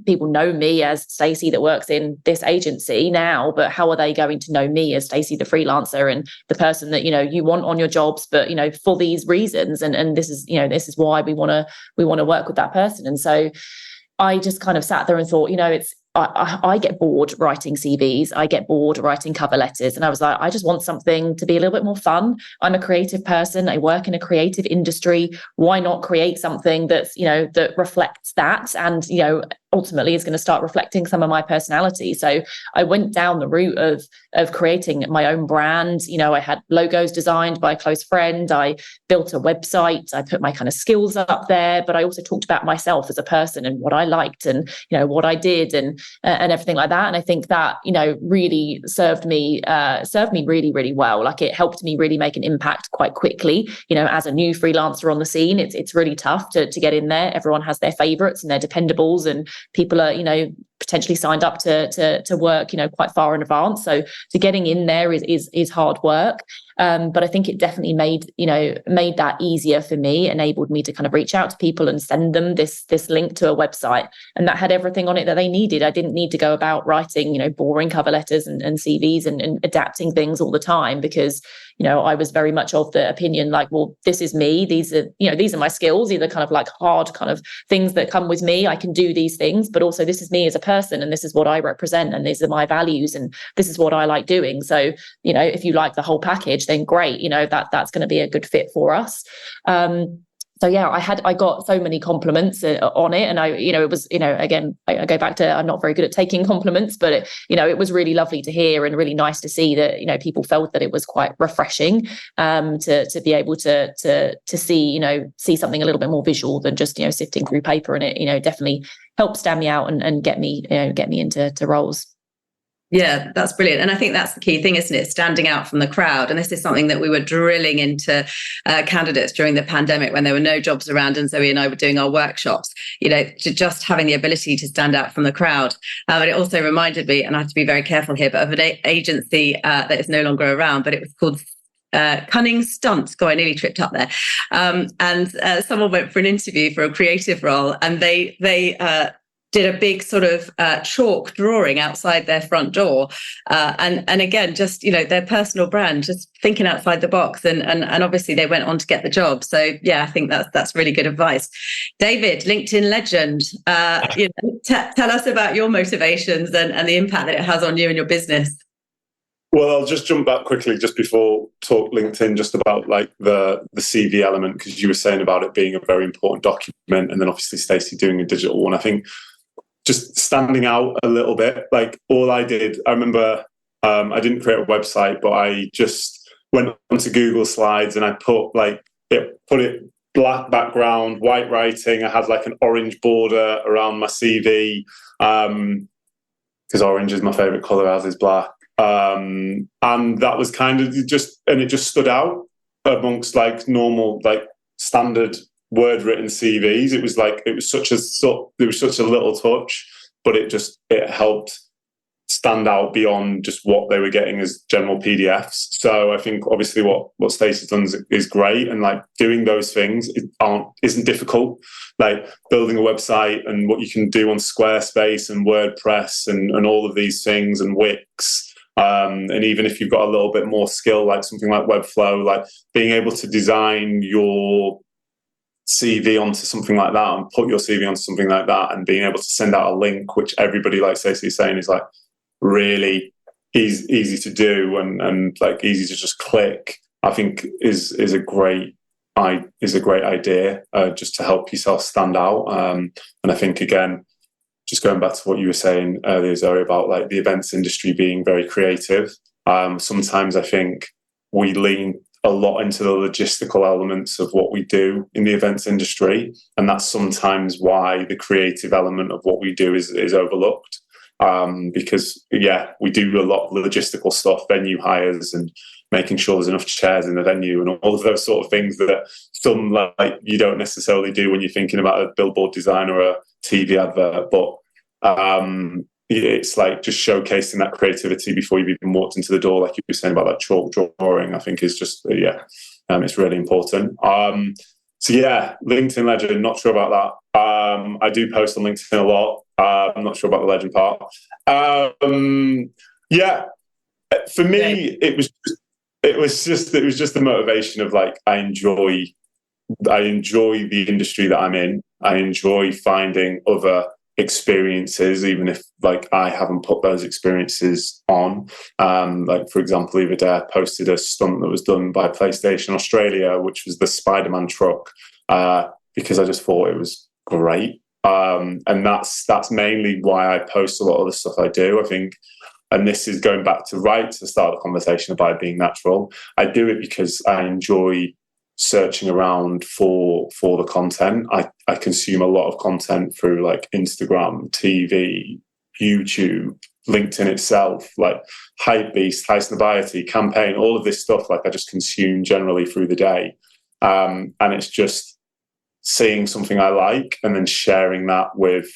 D: People know me as Stacey that works in this agency now, but how are they going to know me as Stacey, the freelancer and the person that, you want on your jobs, but, for these reasons. And this is why we want to work with that person. And so I just kind of sat there and thought, I get bored writing CVs. I get bored writing cover letters. And I was like, I just want something to be a little bit more fun. I'm a creative person. I work in a creative industry. Why not create something that's, that reflects that and, ultimately is going to start reflecting some of my personality. So I went down the route of creating my own brand. I had logos designed by a close friend. I built a website. I put my kind of skills up there, but I also talked about myself as a person and what I liked and, what I did and everything like that. And I think that, really served me really, really well. Like it helped me really make an impact quite quickly. As a new freelancer on the scene, it's really tough to get in there. Everyone has their favorites and their dependables and people are, potentially signed up to work, quite far in advance. So getting in there is hard work. But I think it definitely made that easier for me, enabled me to kind of reach out to people and send them this link to a website. And that had everything on it that they needed. I didn't need to go about writing, boring cover letters and CVs and adapting things all the time, because, I was very much of the opinion like, well, this is me. These are my skills. These are kind of like hard kind of things that come with me. I can do these things, but also this is me as a person, and this is what I represent, and these are my values, and this is what I like doing. So, if you like the whole package, then great, that's going to be a good fit for us. So yeah, I got so many compliments on it, and it was, again, I go back to, I'm not very good at taking compliments, but it was really lovely to hear and really nice to see that, people felt that it was quite refreshing, to be able to see something a little bit more visual than just, sifting through paper, and it, definitely helped stand me out and get me into roles.
C: Yeah, that's brilliant. And I think that's the key thing, isn't it? Standing out from the crowd. And this is something that we were drilling into candidates during the pandemic when there were no jobs around, and Zoe and I were doing our workshops, to just having the ability to stand out from the crowd. But it also reminded me, and I have to be very careful here, but of an agency that is no longer around, but it was called Cunning Stunts. God, I nearly tripped up there. And someone went for an interview for a creative role, and they did a big sort of chalk drawing outside their front door. And again, just, their personal brand, just thinking outside the box. And obviously they went on to get the job. So yeah, I think that's really good advice. David, LinkedIn legend, tell us about your motivations and the impact that it has on you and your business.
E: Well, I'll just jump back quickly just before talk LinkedIn, just about like the CV element, because you were saying about it being a very important document, and then obviously Stacey doing a digital one. I think just standing out a little bit, like all I did, I remember I didn't create a website, but I just went onto Google Slides and I put it black background, white writing. I had like an orange border around my CV, because orange is my favorite color, as is black. And that was kind of it just stood out amongst like normal, like standard word written CVs. It was such a little touch, but it helped stand out beyond just what they were getting as general PDFs. So I think obviously what Stacey's done is great, and like doing those things isn't difficult. Like building a website and what you can do on Squarespace and WordPress and all of these things, and Wix. And even if you've got a little bit more skill, like something like Webflow, like being able to design your CV onto something like that and put your CV onto something like that, and being able to send out a link, which everybody, like Stacey is saying, is like really easy to do and like easy to just click, I think is a great idea, just to help yourself stand out. And I think, again, just going back to what you were saying earlier, Zoe, about like the events industry being very creative. Sometimes I think we lean a lot into the logistical elements of what we do in the events industry, and that's sometimes why the creative element of what we do is overlooked. Because we do a lot of logistical stuff, venue hires and making sure there's enough chairs in the venue and all of those sort of things that some like you don't necessarily do when you're thinking about a billboard design or a TV advert. But it's like just showcasing that creativity before you've even walked into the door, like you were saying about that chalk drawing, I think is just, it's really important. So yeah, LinkedIn legend, not sure about that. I do post on LinkedIn a lot. I'm not sure about the legend part. For me, it was just the motivation of like, I enjoy the industry that I'm in. I enjoy finding other experiences, even if like I haven't put those experiences on. Like for example, the other day I posted a stunt that was done by PlayStation Australia, which was the Spider-Man truck, because I just thought it was great. And that's mainly why I post a lot of the stuff I do, I think. And this is going back to the start of the conversation about being natural. I do it because I enjoy searching around for the content. I consume a lot of content through like Instagram, TV, YouTube, LinkedIn itself, like Hypebeast, High Snobiety, Campaign, all of this stuff. Like I just consume generally through the day, and it's just seeing something I like and then sharing that with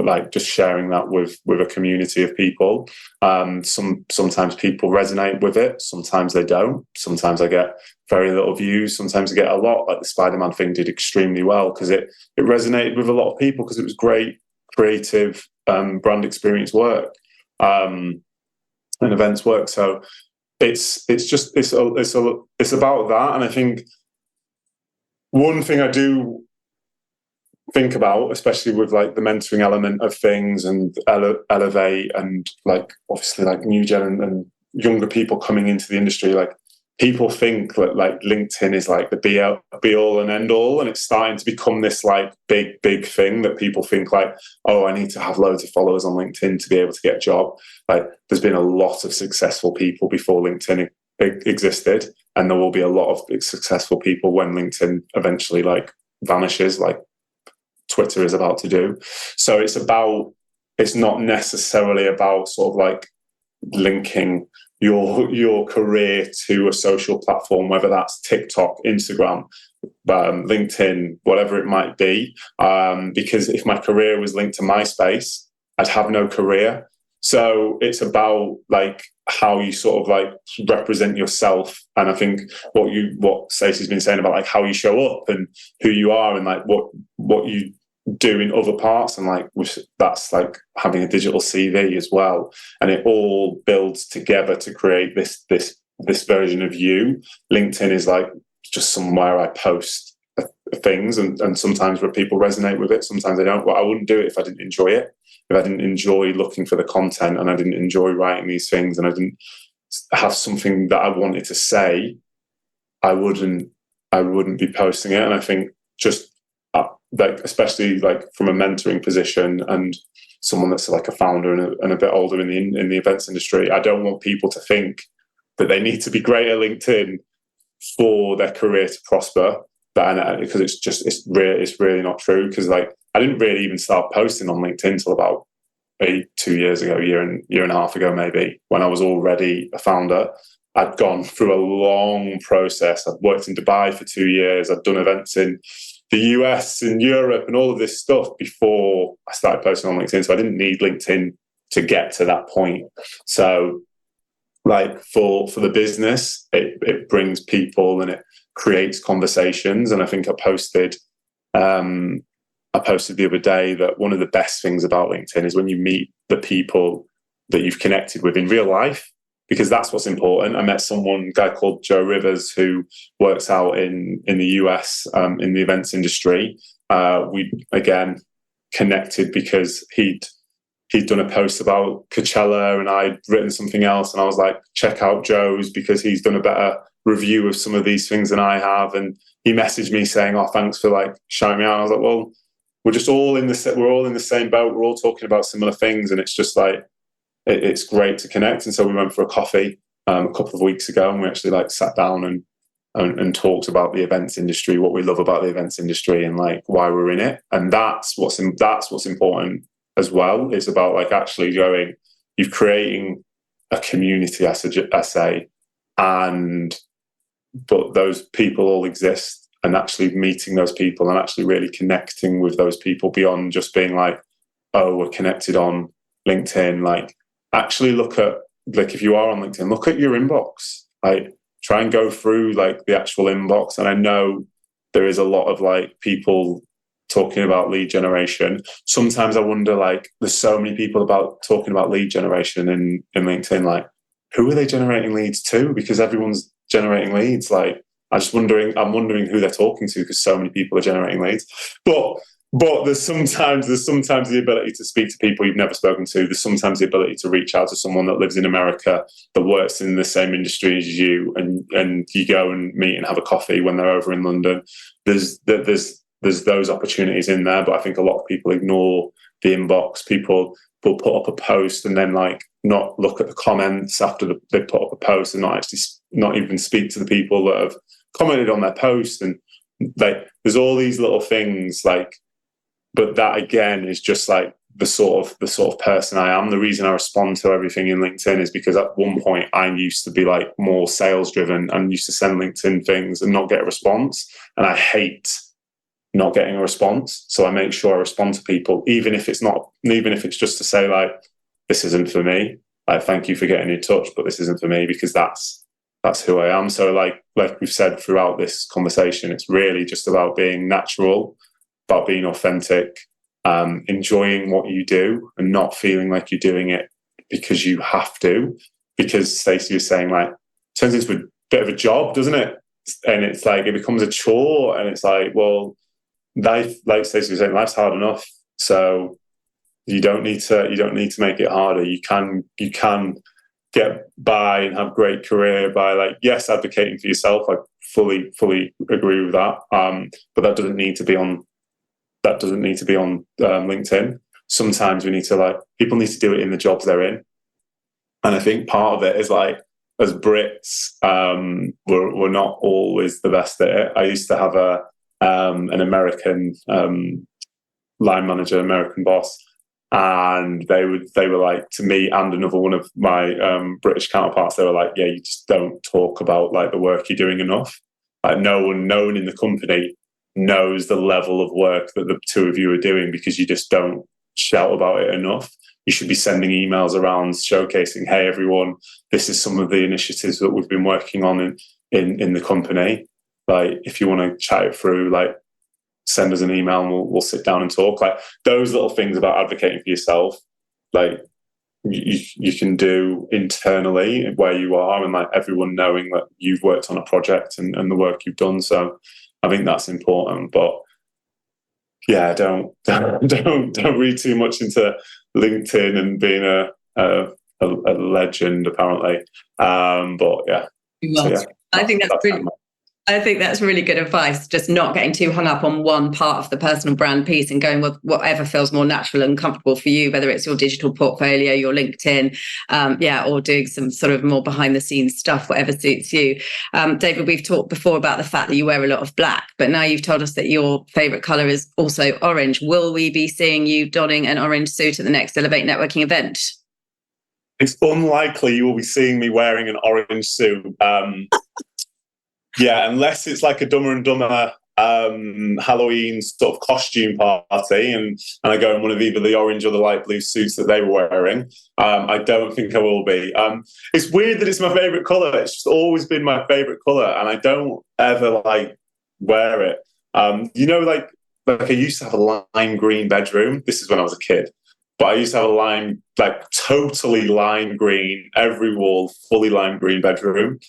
E: like just sharing that with a community of people. Sometimes people resonate with it, sometimes they don't. Sometimes I get very little views, sometimes I get a lot. Like the Spider-Man thing did extremely well because it resonated with a lot of people because it was great creative brand experience work and events work. So it's about that. And I think one thing I do think about, especially with like the mentoring element of things and Elevate and like obviously like new gen and younger people coming into the industry, like people think that like LinkedIn is like the be all and end all, and it's starting to become this like big thing that people think like, oh, I need to have loads of followers on LinkedIn to be able to get a job. Like there's been a lot of successful people before LinkedIn existed, and there will be a lot of successful people when LinkedIn eventually like vanishes, like Twitter is about to do. So it's not necessarily about sort of like linking your career to a social platform, whether that's TikTok, Instagram, LinkedIn, whatever it might be. Because if my career was linked to MySpace, I'd have no career. So it's about like how you sort of like represent yourself. And I think what Stacey's been saying about like how you show up and who you are and like what you do in other parts, and like that's like having a digital CV as well, and it all builds together to create this version of you. LinkedIn is like just somewhere I post things, and sometimes where people resonate with it, sometimes they don't. Well, I wouldn't do it if I didn't enjoy it. If I didn't enjoy looking for the content, and I didn't enjoy writing these things, and I didn't have something that I wanted to say, I wouldn't be posting it. And I think just like, especially like from a mentoring position and someone that's like a founder and a bit older in the events industry, I don't want people to think that they need to be great at LinkedIn for their career to prosper. Because it's really not true. Because like I didn't really even start posting on LinkedIn until about 2 years ago, year and a half ago maybe, when I was already a founder. I'd gone through a long process. I'd worked in Dubai for 2 years. I'd done events in the US and Europe and all of this stuff before I started posting on LinkedIn. So I didn't need LinkedIn to get to that point. So like for the business, it brings people and it creates conversations. And I think I posted the other day that one of the best things about LinkedIn is when you meet the people that you've connected with in real life, because that's what's important. I met a guy called Joe Rivers, who works out in the US in the events industry. We again connected because he'd done a post about Coachella and I'd written something else, and I was like, check out Joe's because he's done a better review of some of these things than I have. And he messaged me saying, oh, thanks for like shouting me out. I was like, well, we're all in the same boat. We're all talking about similar things, and it's just like it's great to connect. And so we went for a coffee a couple of weeks ago, and we actually like sat down and talked about the events industry, what we love about the events industry, and like why we're in it. And that's what's important as well. It's about like actually you're creating a community, I say, but those people all exist, and actually meeting those people and actually really connecting with those people beyond just being like, oh, we're connected on LinkedIn. Like actually look at, like, if you are on LinkedIn, look at your inbox, like try and go through like the actual inbox. And I know there is a lot of like people talking about lead generation. Sometimes I wonder, like, there's so many people talking about lead generation in LinkedIn, like who are they generating leads to? Because everyone's generating leads. Like I'm wondering who they're talking to, because so many people are generating leads. But there's sometimes the ability to speak to people you've never spoken to. There's sometimes the ability to reach out to someone that lives in America, that works in the same industry as you, and you go and meet and have a coffee when they're over in London. There's those opportunities in there, but I think a lot of people ignore the inbox. People will put up a post and then like not look at the comments after they put up a post, and not even speak to the people that have commented on their post. And like there's all these little things like. But that again is just like the sort of person I am. The reason I respond to everything in LinkedIn is because at one point I used to be like more sales driven and used to send LinkedIn things and not get a response. And I hate not getting a response. So I make sure I respond to people, even if it's just to say like, this isn't for me. Like, thank you for getting in touch, but this isn't for me, because that's who I am. So like we've said throughout this conversation, it's really just about being natural, about being authentic, enjoying what you do and not feeling like you're doing it because you have to. Because Stacey was saying, like, it turns into a bit of a job, doesn't it? And it's like, it becomes a chore, and it's like, well, life, like Stacey was saying, life's hard enough. So you don't need to make it harder. You can get by and have a great career by, like, yes, advocating for yourself. I fully agree with that. But that doesn't need to be on LinkedIn. Sometimes people need to do it in the jobs they're in. And I think part of it is, like, as Brits, we're not always the best at it. I used to have an American line manager, American boss, and they were like, to me and another one of my British counterparts, they were like, yeah, you just don't talk about, like, the work you're doing enough. Like, no one in the company knows the level of work that the two of you are doing, because you just don't shout about it enough. You should be sending emails around showcasing, hey, everyone, this is some of the initiatives that we've been working on in the company. Like, if you want to chat it through, like, send us an email and we'll sit down and talk. Like, those little things about advocating for yourself, like, you can do internally where you are, and, like, everyone knowing that you've worked on a project and the work you've done. So I think that's important. But yeah, don't read too much into LinkedIn and being a legend, apparently. But yeah.
C: Well, so, yeah, I think that's really good advice. Just not getting too hung up on one part of the personal brand piece and going with whatever feels more natural and comfortable for you, whether it's your digital portfolio, your LinkedIn, or doing some sort of more behind the scenes stuff, whatever suits you. David, we've talked before about the fact that you wear a lot of black, but now you've told us that your favorite color is also orange. Will we be seeing you donning an orange suit at the next Elevate Networking event?
E: It's unlikely you will be seeing me wearing an orange suit. Yeah, unless it's like a Dumber and Dumber Halloween sort of costume party, and I go in one of either the orange or the light blue suits that they were wearing. I don't think I will be. It's weird that it's my favourite colour. It's just always been my favourite colour, and I don't ever, like, wear it. Like I used to have a lime green bedroom. This is when I was a kid. But I used to have a totally lime green, every wall, fully lime green bedroom.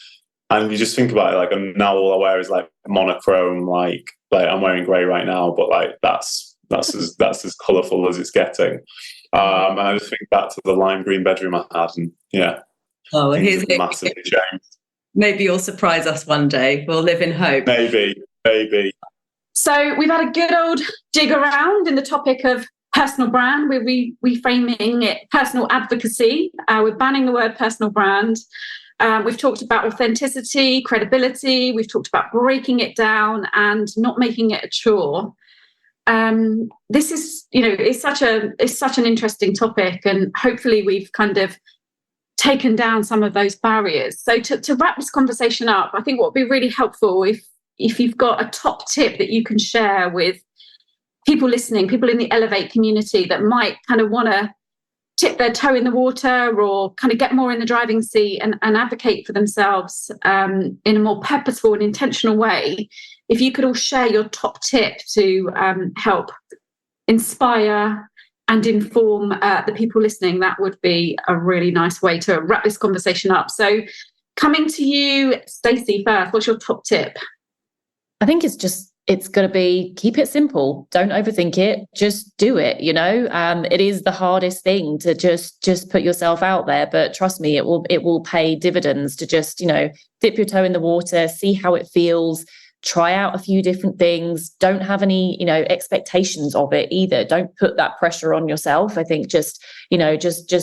E: And you just think about it, like, and now all I wear is, like, monochrome, like I'm wearing grey right now, but, like, that's as colourful as it's getting. And I just think back to the lime green bedroom I had, and yeah,
C: here's
E: massively changed.
C: Maybe you'll surprise us one day. We'll live in hope.
E: Maybe.
B: So we've had a good old jig around in the topic of personal brand. We're reframing it personal advocacy. We're banning the word personal brand. We've talked about authenticity, credibility. We've talked about breaking it down and not making it a chore. This is, it's such an interesting topic, and hopefully we've kind of taken down some of those barriers. So to wrap this conversation up, I think what would be really helpful if you've got a top tip that you can share with people listening, people in the Elevate community that might kind of want to tip their toe in the water or kind of get more in the driving seat and advocate for themselves in a more purposeful and intentional way. If you could all share your top tip to help inspire and inform the people listening, that would be a really nice way to wrap this conversation up. So coming to you, Stacey, first, what's your top tip?
D: I think it's going to be, keep it simple. Don't overthink it. Just do it. It is the hardest thing to just put yourself out there, but trust me, it will pay dividends to just, dip your toe in the water, see how it feels, try out a few different things. Don't have any, expectations of it either. Don't put that pressure on yourself. I think just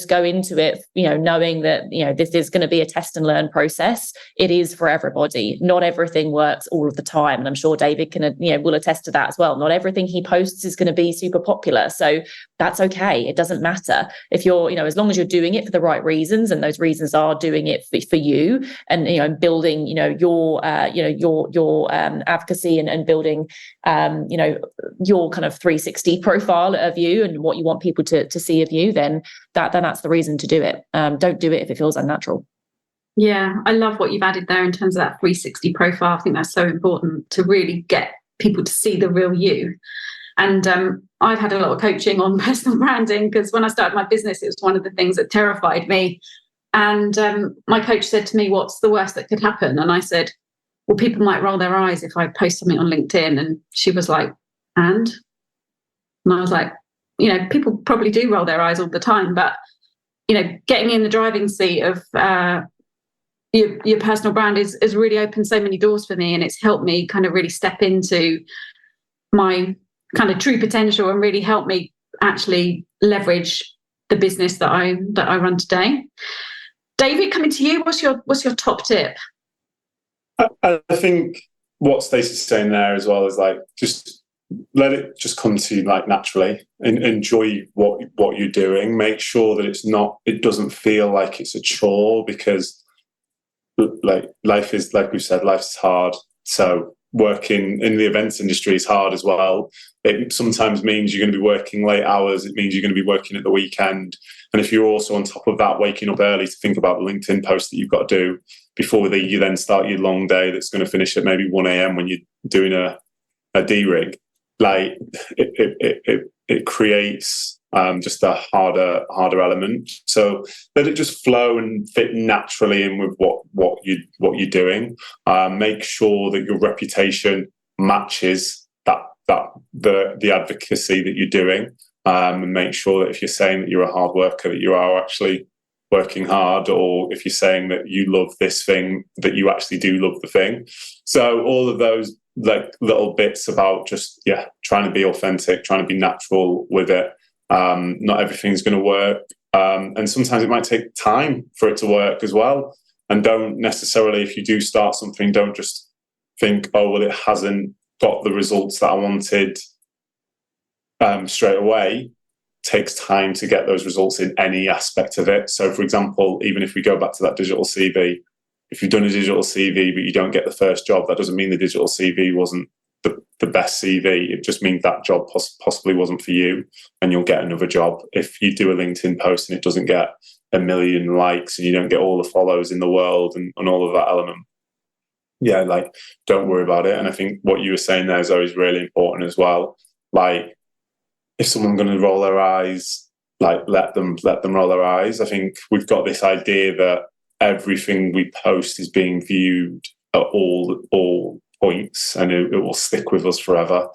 D: go into it, knowing that, this is going to be a test and learn process. It is for everybody. Not everything works all of the time. And I'm sure David will attest to that as well. Not everything he posts is going to be super popular. So that's okay. It doesn't matter if you're, as long as you're doing it for the right reasons, and those reasons are doing it for you and, building, your advocacy and building, your kind of 360 profile of you and what you want people to see of you, then that's the reason to do it. Don't do it if it feels unnatural.
B: Yeah, I love what you've added there in terms of that 360 profile. I think that's so important to really get people to see the real you. And I've had a lot of coaching on personal branding, because when I started my business, it was one of the things that terrified me. And my coach said to me, "What's the worst that could happen?" And I said, "Well, people might roll their eyes if I post something on LinkedIn." And she was like, And I was like, people probably do roll their eyes all the time, but, getting in the driving seat of your personal brand has really opened so many doors for me. And it's helped me kind of really step into my kind of true potential and really help me actually leverage the business that I run today. David, coming to you, what's your top tip?
E: I think what Stacey's saying there as well is like, just let it just come to you like naturally, and enjoy what you're doing. Make sure that it doesn't feel like it's a chore, because like life is, like we've said, life's hard. So working in the events industry is hard as well. It sometimes means you're going to be working late hours. It means you're going to be working at the weekend. And if you're also on top of that, waking up early to think about the LinkedIn post that you've got to do before you then start your long day that's going to finish at maybe 1 a.m. when you're doing a D-rig, like it creates just a harder element. So let it just flow and fit naturally in with what you're doing. Make sure that your reputation matches the advocacy that you're doing, and make sure that if you're saying that you're a hard worker, that you are actually working hard, or if you're saying that you love this thing, that you actually do love the thing. So all of those like little bits about just trying to be authentic, trying to be natural with it. Not everything's going to work, and sometimes it might take time for it to work as well. And don't necessarily, if you do start something, don't just think, oh well, it hasn't got the results that I wanted straight away. It takes time to get those results in any aspect of it. So for example, even if we go back to that digital CV, if you've done a digital CV but you don't get the first job, that doesn't mean the digital CV wasn't the best CV. It just means that job possibly wasn't for you, and you'll get another job. If you do a LinkedIn post and it doesn't get 1 million likes and you don't get all the follows in the world and all of that element, like don't worry about it. And I think what you were saying there is always really important as well. Like if someone's going to roll their eyes, like let them roll their eyes. I think we've got this idea that everything we post is being viewed at all points, and it will stick with us forever.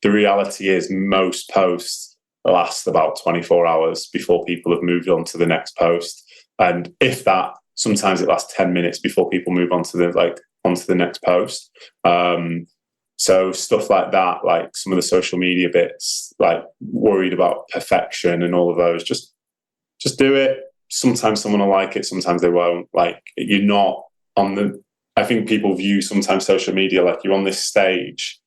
E: The reality is most posts last about 24 hours before people have moved on to the next post, and if that, sometimes it lasts 10 minutes before people move on to the next post. So stuff like that, like some of the social media bits, like worried about perfection and all of those, just do it. Sometimes someone will like it, sometimes they won't. Like you're not on I think people view sometimes social media like you're on this stage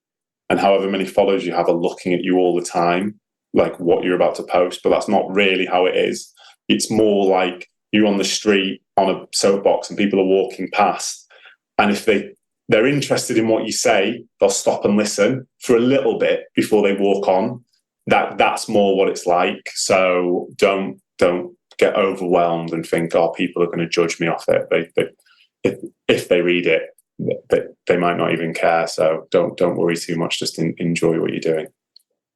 E: and however many followers you have are looking at you all the time, like what you're about to post, but that's not really how it is. It's more like you're on the street on a soapbox and people are walking past, and if they're interested in what you say, they'll stop and listen for a little bit before they walk on. That's more what it's like. So don't get overwhelmed and think, oh, people are going to judge me off it. If they read it, they might not even care. So don't worry too much. Just enjoy what you're doing.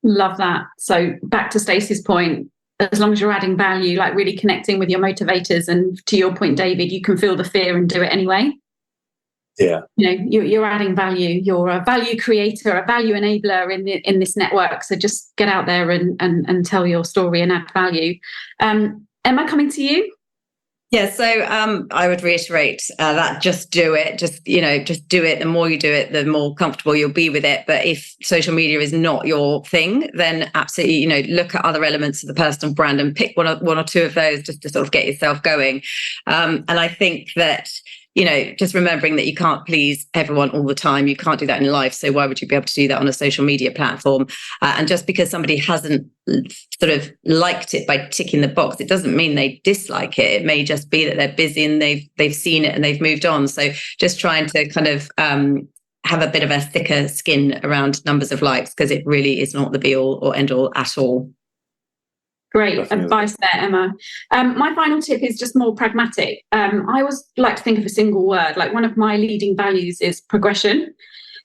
B: Love that. So back to Stacey's point, as long as you're adding value, like really connecting with your motivators, and to your point, David, you can feel the fear and do it anyway.
E: Yeah,
B: you're adding value. You're a value creator, a value enabler in this network. So just get out there and tell your story and add value. Emma, coming to you.
C: Yeah, so I would reiterate that just do it. Just do it. The more you do it, the more comfortable you'll be with it. But if social media is not your thing, then absolutely, look at other elements of the personal brand and pick one or two of those just to sort of get yourself going. And I think that, just remembering that you can't please everyone all the time. You can't do that in life. So why would you be able to do that on a social media platform? And just because somebody hasn't sort of liked it by ticking the box, it doesn't mean they dislike it. It may just be that they're busy and they've seen it and they've moved on. So just trying to kind of have a bit of a thicker skin around numbers of likes, because it really is not the be all or end all at all.
B: Great
E: Definitely.
B: advice there, Emma. My final tip is just more pragmatic. I always like to think of a single word. Like, one of my leading values is progression.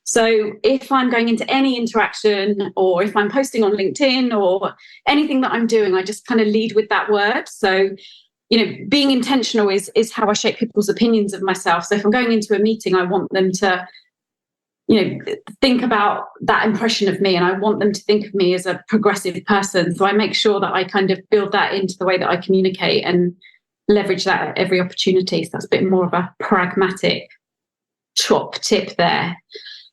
B: So if I'm going into any interaction, or if I'm posting on LinkedIn or anything that I'm doing, I just kind of lead with that word. So, being intentional is how I shape people's opinions of myself. So if I'm going into a meeting, I want them to, think about that impression of me, and I want them to think of me as a progressive person. So I make sure that I kind of build that into the way that I communicate and leverage that at every opportunity. So that's a bit more of a pragmatic tip there.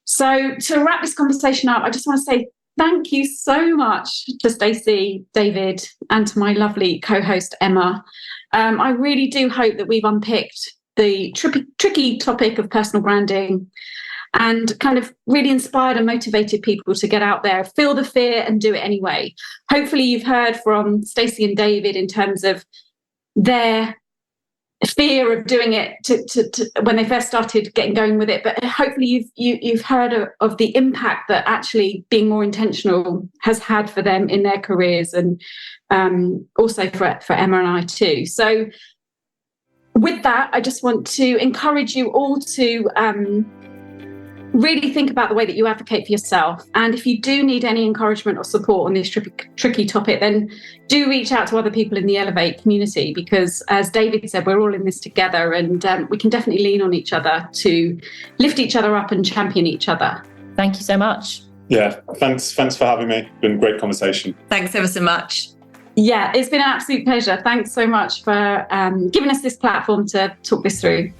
B: So to wrap this conversation up, I just want to say thank you so much to Stacey, David, and to my lovely co-host, Emma. I really do hope that we've unpicked the tricky topic of personal branding and kind of really inspired and motivated people to get out there, feel the fear and do it anyway. Hopefully you've heard from Stacey and David in terms of their fear of doing it to when they first started getting going with it, but hopefully you've heard of the impact that actually being more intentional has had for them in their careers, and also for Emma and I too. So with that, I just want to encourage you all to really think about the way that you advocate for yourself. And if you do need any encouragement or support on this tricky topic, then do reach out to other people in the Elevate community, because as David said, we're all in this together, and we can definitely lean on each other to lift each other up and champion each other.
D: Thank you so much.
E: Yeah, thanks for having me. It's been a great conversation.
C: Thanks ever so much.
B: Yeah, it's been an absolute pleasure. Thanks so much for giving us this platform to talk this through.